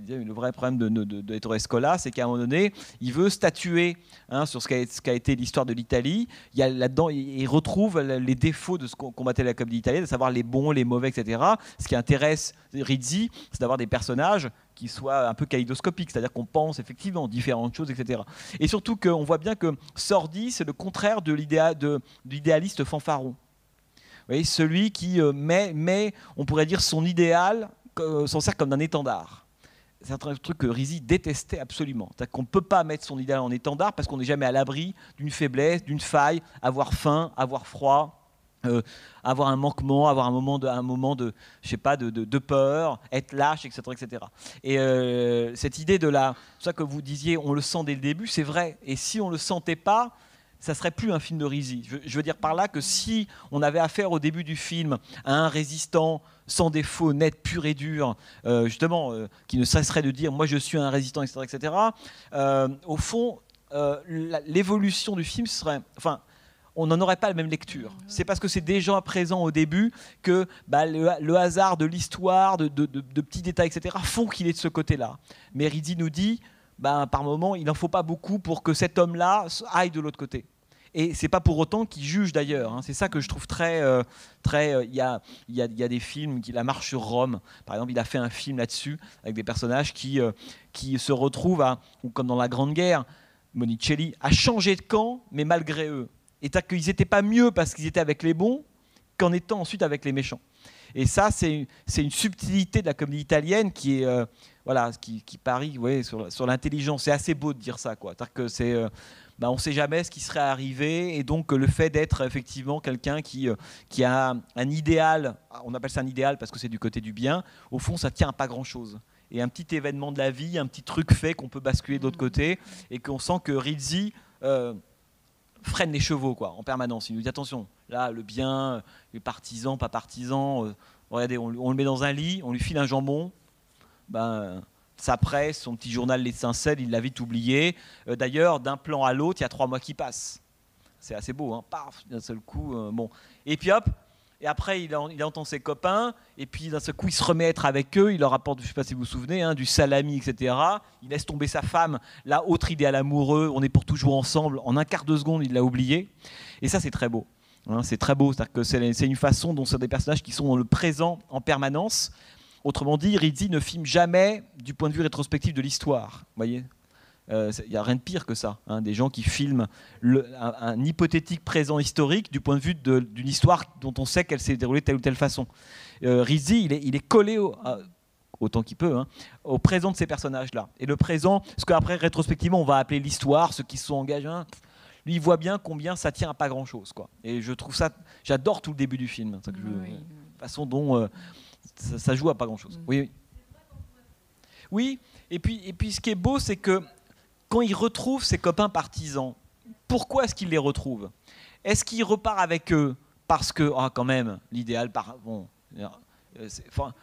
B: Le vrai problème de Ettore Scola, c'est qu'à un moment donné, il veut statuer sur ce qu'a été l'histoire de l'Italie. Là-dedans, il retrouve les défauts de ce qu'on combattait la comédie italienne, à savoir les bons, les mauvais, etc. Ce qui intéresse Rizzi, c'est d'avoir des personnages qui soient un peu kaléidoscopiques, c'est-à-dire qu'on pense effectivement différentes choses, etc. Et surtout qu'on voit bien que Sordi, c'est le contraire de l'idéaliste fanfaron. Vous voyez, celui qui met, on pourrait dire, son idéal, s'en sert comme d'un étendard. C'est un truc que Rizzi détestait absolument. C'est-à-dire qu'on ne peut pas mettre son idéal en étendard parce qu'on n'est jamais à l'abri d'une faiblesse, d'une faille, avoir faim, avoir froid, avoir un manquement, avoir un moment de je sais pas, de peur, être lâche, etc., etc. Et cette idée de ça que vous disiez, on le sent dès le début, c'est vrai. Et si on le sentait pas, ça serait plus un film de Rizzi. Je veux dire par là que si on avait affaire au début du film à un résistant sans défaut, net, pur et dur, justement, qui ne cesserait de dire moi je suis un résistant, etc., etc. Au fond, l'évolution du film serait, enfin, on n'en aurait pas la même lecture. C'est parce que c'est déjà présent au début que le hasard de l'histoire, de petits détails, etc., font qu'il est de ce côté-là. Mais Rizzi nous dit, par moment, il n'en faut pas beaucoup pour que cet homme-là aille de l'autre côté. Et c'est pas pour autant qu'il juge d'ailleurs. Hein. C'est ça que je trouve très... Il y a des films, La Marche sur Rome, par exemple, il a fait un film là-dessus, avec des personnages qui se retrouvent, ou comme dans La Grande Guerre, Monicelli a changé de camp, mais malgré eux. Et qu'ils n'étaient pas mieux parce qu'ils étaient avec les bons qu'en étant ensuite avec les méchants. Et ça, c'est une subtilité de la comédie italienne qui est... qui parie sur l'intelligence. C'est assez beau de dire ça, quoi. C'est-à-dire que c'est... on ne sait jamais ce qui serait arrivé, et donc le fait d'être effectivement quelqu'un qui a un idéal, on appelle ça un idéal parce que c'est du côté du bien, au fond ça tient à pas grand-chose. Et un petit événement de la vie, un petit truc fait qu'on peut basculer de l'autre côté, et qu'on sent que Rizzi freine les chevaux, quoi, en permanence. Il nous dit attention, là le bien, les partisans, pas partisans, regardez, on le met dans un lit, on lui file un jambon, sa presse, son petit journal L'Étincelle, il l'a vite oublié. D'ailleurs, d'un plan à l'autre, il y a 3 mois qui passent. C'est assez beau, hein. Paf, d'un seul coup. Bon. Et puis hop, et après il entend ses copains, et puis d'un seul coup il se remet à être avec eux, il leur apporte, je ne sais pas si vous vous souvenez, hein, du salami, etc. Il laisse tomber sa femme, là, autre idéal amoureux, on est pour toujours ensemble, en un quart de seconde il l'a oublié. Et ça c'est très beau. Hein, c'est très beau, c'est-à-dire que c'est une façon dont c'est des personnages qui sont dans le présent en permanence. Autrement dit, Rizzi ne filme jamais du point de vue rétrospectif de l'histoire. Vous voyez, il n'y a rien de pire que ça. Hein, des gens qui filment un hypothétique présent historique du point de vue d'une histoire dont on sait qu'elle s'est déroulée de telle ou telle façon. Rizzi, il est collé autant qu'il peut, hein, au présent de ces personnages-là. Et le présent, ce qu'après, rétrospectivement, on va appeler l'histoire, ceux qui se sont engagés, hein, lui, il voit bien combien ça tient à pas grand-chose, quoi. Et je trouve ça... J'adore tout le début du film. La façon dont... ça joue à pas grand-chose. Oui. Oui, et puis ce qui est beau, c'est que quand il retrouve ses copains partisans, pourquoi est-ce qu'il les retrouve? Est-ce qu'il repart avec eux parce que, quand même, l'idéal...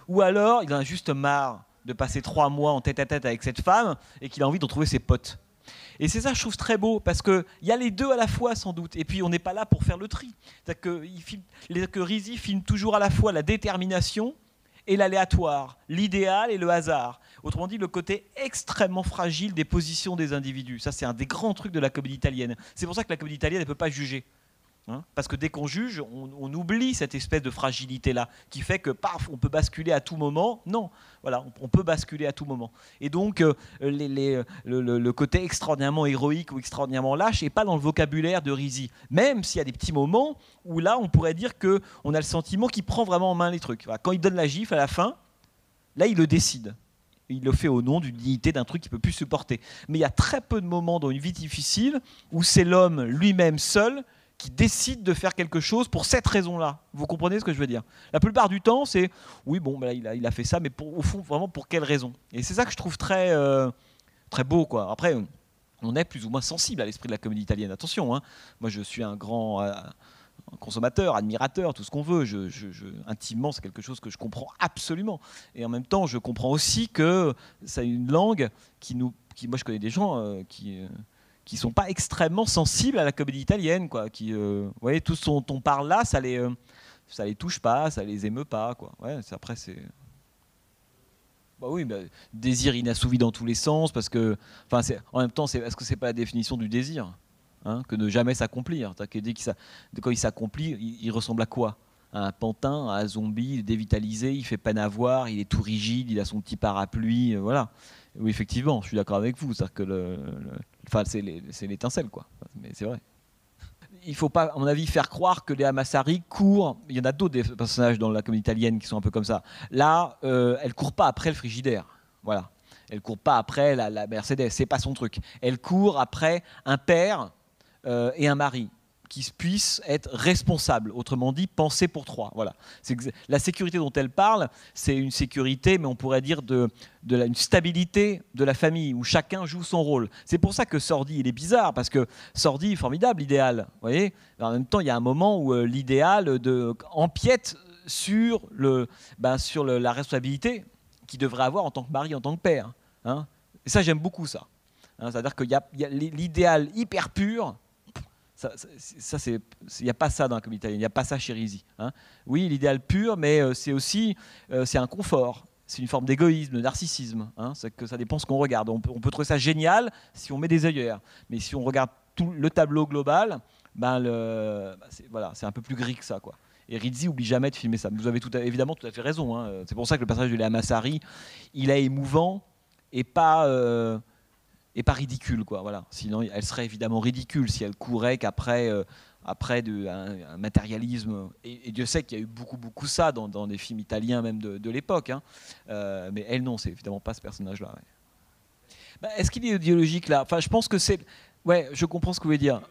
B: ou alors, il en a juste marre de passer 3 mois en tête-à-tête avec cette femme et qu'il a envie de retrouver ses potes. Et c'est ça, je trouve très beau, parce qu'il y a les deux à la fois, sans doute. Et puis, on n'est pas là pour faire le tri. C'est-à-dire que Rizzi filme toujours à la fois la détermination et l'aléatoire, l'idéal et le hasard. Autrement dit, le côté extrêmement fragile des positions des individus. Ça, c'est un des grands trucs de la comédie italienne. C'est pour ça que la comédie italienne ne peut pas juger. Hein, parce que dès qu'on juge, on oublie cette espèce de fragilité-là, qui fait que, paf, on peut basculer à tout moment. Non, voilà, on peut basculer à tout moment. Et donc, le côté extraordinairement héroïque ou extraordinairement lâche n'est pas dans le vocabulaire de Rizzi. Même s'il y a des petits moments où là, on pourrait dire qu'on a le sentiment qu'il prend vraiment en main les trucs. Voilà, quand il donne la gifle à la fin, là, il le décide. Il le fait au nom d'une dignité, d'un truc qu'il ne peut plus supporter. Mais il y a très peu de moments dans une vie difficile où c'est l'homme lui-même seul qui décide de faire quelque chose pour cette raison-là. Vous comprenez ce que je veux dire? La plupart du temps, c'est oui, bon, il a fait ça, mais au fond, vraiment pour quelle raison? Et c'est ça que je trouve très, très beau, quoi. Après, on est plus ou moins sensible à l'esprit de la comédie italienne. Attention, hein. Moi, je suis un grand consommateur, admirateur, tout ce qu'on veut. Intimement, c'est quelque chose que je comprends absolument. Et en même temps, je comprends aussi que c'est une langue moi, je connais des gens qui sont pas extrêmement sensibles à la comédie italienne, quoi. Vous voyez, tout ce dont on parle là, ça les touche pas, ça les émeut pas, quoi. Ouais, après c'est... oui, désir inassouvi dans tous les sens, parce que, en même temps, est-ce que c'est pas la définition du désir, hein, que ne jamais s'accomplir? Quand il s'accomplit, il ressemble à quoi? À un pantin, à un zombie, il est dévitalisé, il fait peine à voir, il est tout rigide, il a son petit parapluie, voilà. Oui, effectivement, je suis d'accord avec vous, c'est-à-dire que c'est l'étincelle, quoi. Mais c'est vrai. Il ne faut pas, à mon avis, faire croire que Léa Massari court. Il y en a d'autres des personnages dans la comédie italienne qui sont un peu comme ça. Là, elle ne court pas après le frigidaire. Voilà. Elle ne court pas après la Mercedes. C'est pas son truc. Elle court après un père et un mari qui puisse être responsable, autrement dit, penser pour trois. Voilà. La sécurité dont elle parle, c'est une sécurité, mais on pourrait dire une stabilité de la famille, où chacun joue son rôle. C'est pour ça que Sordi, il est bizarre, parce que Sordi est formidable, l'idéal. Vous voyez, en même temps, il y a un moment où l'idéal empiète sur la responsabilité qu'il devrait avoir en tant que mari, en tant que père. Hein. Et ça, j'aime beaucoup ça. Hein, c'est-à-dire qu'il y a l'idéal hyper pur. Il n'y a pas ça dans la comédie italienne, il n'y a pas ça chez Risi. Hein. Oui, l'idéal pur, mais c'est aussi c'est un confort, c'est une forme d'égoïsme, de narcissisme. Hein. C'est que ça dépend ce qu'on regarde. On peut trouver ça génial si on met des œillères, mais si on regarde tout le tableau global, c'est un peu plus gris que ça, quoi. Et Rizzi oublie jamais de filmer ça. Vous avez évidemment tout à fait raison. Hein. C'est pour ça que le personnage de Léa Massari, il est émouvant et pas ridicule, quoi. Voilà. Sinon, elle serait évidemment ridicule si elle courait qu'après un matérialisme. Et Dieu sait qu'il y a eu beaucoup ça dans des films italiens même de l'époque. Hein. Mais elle, non, c'est évidemment pas ce personnage-là. Ouais. Est-ce qu'il est idéologique là ? Enfin, je pense que c'est. Ouais, je comprends ce que vous voulez dire.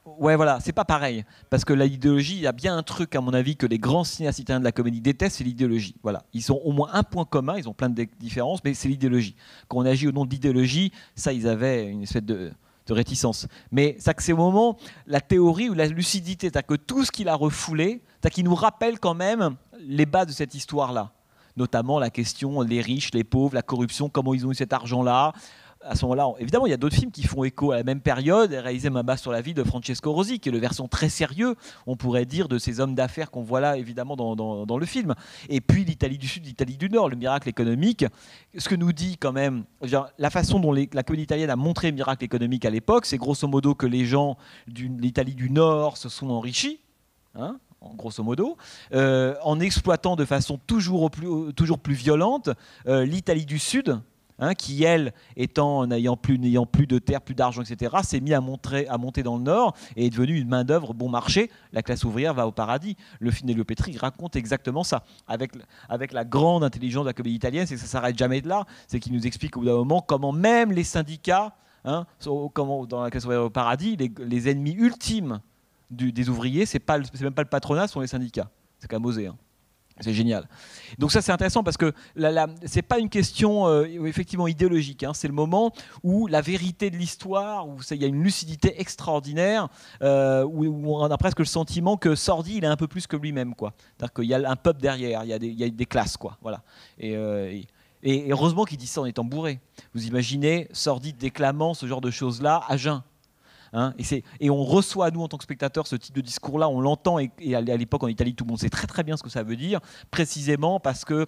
B: Ouais, voilà, c'est pas pareil. Parce que l'idéologie, il y a bien un truc, à mon avis, que les grands cinéastes italiens de la comédie détestent, c'est l'idéologie. Voilà. Ils ont au moins un point commun, ils ont plein de différences, mais c'est l'idéologie. Quand on agit au nom de l'idéologie, ça, ils avaient une espèce de réticence. Mais ça, c'est au moment, la théorie ou la lucidité, t'as que tout ce qu'il a refoulé, t'as qui nous rappelle quand même les bases de cette histoire-là. Notamment la question, les riches, les pauvres, la corruption, comment ils ont eu cet argent-là. À ce moment-là, évidemment, il y a d'autres films qui font écho à la même période, réalisé Ma base sur la vie de Francesco Rosi, qui est le versant très sérieux, on pourrait dire, de ces hommes d'affaires qu'on voit là, évidemment, dans le film. Et puis l'Italie du Sud, l'Italie du Nord, le miracle économique. Ce que nous dit quand même, la façon dont la comédie italienne a montré le miracle économique à l'époque, c'est grosso modo que les gens de l'Italie du Nord se sont enrichis, hein, grosso modo, en exploitant de façon toujours plus violente l'Italie du Sud, hein, qui, elle, n'ayant plus de terre, plus d'argent, etc., s'est mis à monter dans le Nord et est devenue une main-d'œuvre bon marché. La classe ouvrière va au paradis. Le film d'Elio Petri raconte exactement ça. Avec la grande intelligence de la comédie italienne, c'est que ça ne s'arrête jamais de là. C'est qu'il nous explique au bout d'un moment comment même les syndicats, hein, comment, dans la classe ouvrière au paradis, les ennemis ultimes des ouvriers, c'est même pas le patronat, ce sont les syndicats. C'est quand même osé. Hein. C'est génial. Donc ça, c'est intéressant parce que c'est pas une question effectivement idéologique. Hein. C'est le moment où la vérité de l'histoire, où il y a une lucidité extraordinaire, où on a presque le sentiment que Sordi, il est un peu plus que lui-même, quoi. C'est-à-dire qu'il y a un peuple derrière, il y a des classes, quoi. Voilà. Et heureusement qu'il dit ça en étant bourré. Vous imaginez Sordi déclamant ce genre de choses-là à jeun. Hein, et on reçoit, nous, en tant que spectateurs, ce type de discours-là, on l'entend, et à l'époque, en Italie, tout le monde sait très très bien ce que ça veut dire, précisément parce que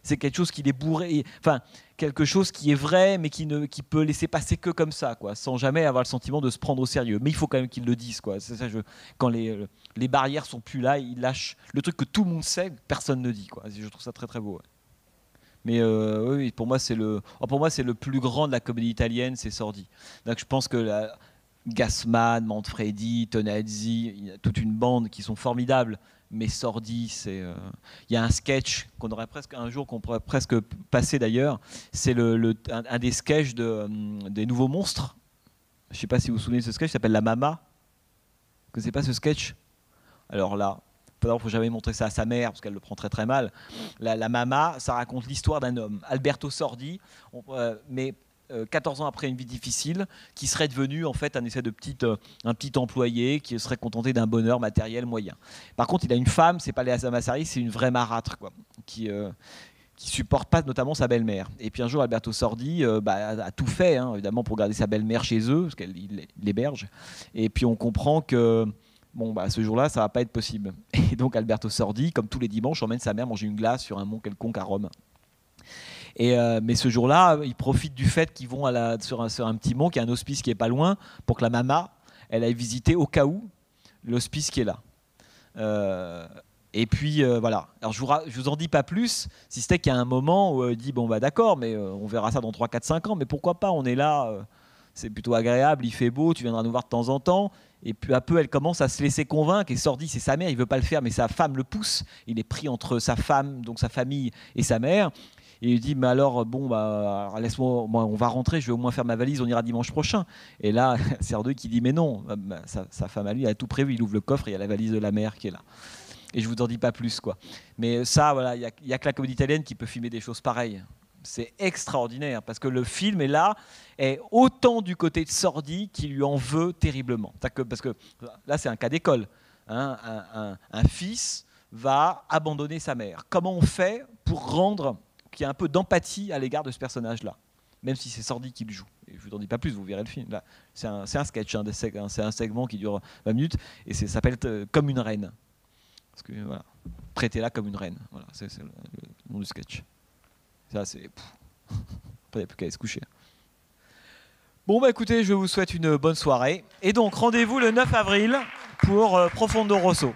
B: c'est quelque chose qui est bourré, enfin, quelque chose qui est vrai, mais qui peut laisser passer que comme ça, quoi, sans jamais avoir le sentiment de se prendre au sérieux. Mais il faut quand même qu'ils le disent, quoi. C'est ça, quand les barrières sont plus là, ils lâchent le truc que tout le monde sait, que personne ne dit, quoi. Je trouve ça très très beau. Ouais. Mais oui, pour moi, c'est le plus grand de la comédie italienne, c'est Sordi. Donc je pense que Gassman, Manfredi, Tonazzi, il y a toute une bande qui sont formidables, mais Sordi, il y a un sketch qu'on pourrait presque passer d'ailleurs, c'est un des sketchs des Nouveaux Monstres. Je ne sais pas si vous vous souvenez de ce sketch, il s'appelle La Mama. Vous ne connaissez pas ce sketch ? Alors là, il ne faut jamais montrer ça à sa mère, parce qu'elle le prend très très mal. La Mama, ça raconte l'histoire d'un homme, Alberto Sordi, mais 14 ans après une vie difficile, qui serait devenu en fait un petit employé qui serait contenté d'un bonheur matériel moyen. Par contre, il a une femme, c'est pas Léa Massari, c'est une vraie marâtre, quoi, qui supporte pas notamment sa belle-mère. Et puis un jour, Alberto Sordi a tout fait, hein, évidemment, pour garder sa belle-mère chez eux, parce qu'il l'héberge. Et puis on comprend que ce jour-là, ça va pas être possible. Et donc Alberto Sordi, comme tous les dimanches, emmène sa mère manger une glace sur un mont quelconque à Rome. Mais ce jour-là, ils profitent du fait qu'ils vont sur un petit mont, qui est un hospice qui est pas loin, pour que la Mama, elle aille visiter au cas où l'hospice qui est là. Et puis voilà. Alors je vous en dis pas plus, si c'était qu'il y a un moment où il dit d'accord, mais on verra ça dans 3, 4, 5 ans, mais pourquoi pas, on est là, c'est plutôt agréable, il fait beau, tu viendras nous voir de temps en temps. Et peu à peu, elle commence à se laisser convaincre. Et Sordi, c'est sa mère, il veut pas le faire, mais sa femme le pousse. Il est pris entre sa femme, donc sa famille, et sa mère. Et il dit, mais alors, bon, bah, laisse-moi, on va rentrer, je vais au moins faire ma valise, on ira dimanche prochain. Et là, CR2 qui dit, mais non, sa femme à lui a tout prévu, il ouvre le coffre et il y a la valise de la mère qui est là. Et je vous en dis pas plus, quoi. Mais ça, voilà, il y a que la comédie italienne qui peut filmer des choses pareilles. C'est extraordinaire, parce que le film est autant du côté de Sordi qui lui en veut terriblement. Parce que là, c'est un cas d'école. Hein, un fils va abandonner sa mère. Comment on fait pour rendre qu'il y ait un peu d'empathie à l'égard de ce personnage-là, même si c'est Sordi qui le joue. Et je vous en dis pas plus, vous verrez le film. Là, c'est un sketch, c'est un segment qui dure 20 minutes, et ça s'appelle Comme une reine. Parce que voilà, traitez-la comme une reine. Voilà, c'est le nom du sketch. Ça, c'est... Il n'y a plus qu'à aller se coucher. Bon, bah écoutez, je vous souhaite une bonne soirée. Et donc, rendez-vous le 9 avril pour Profondo Rosso.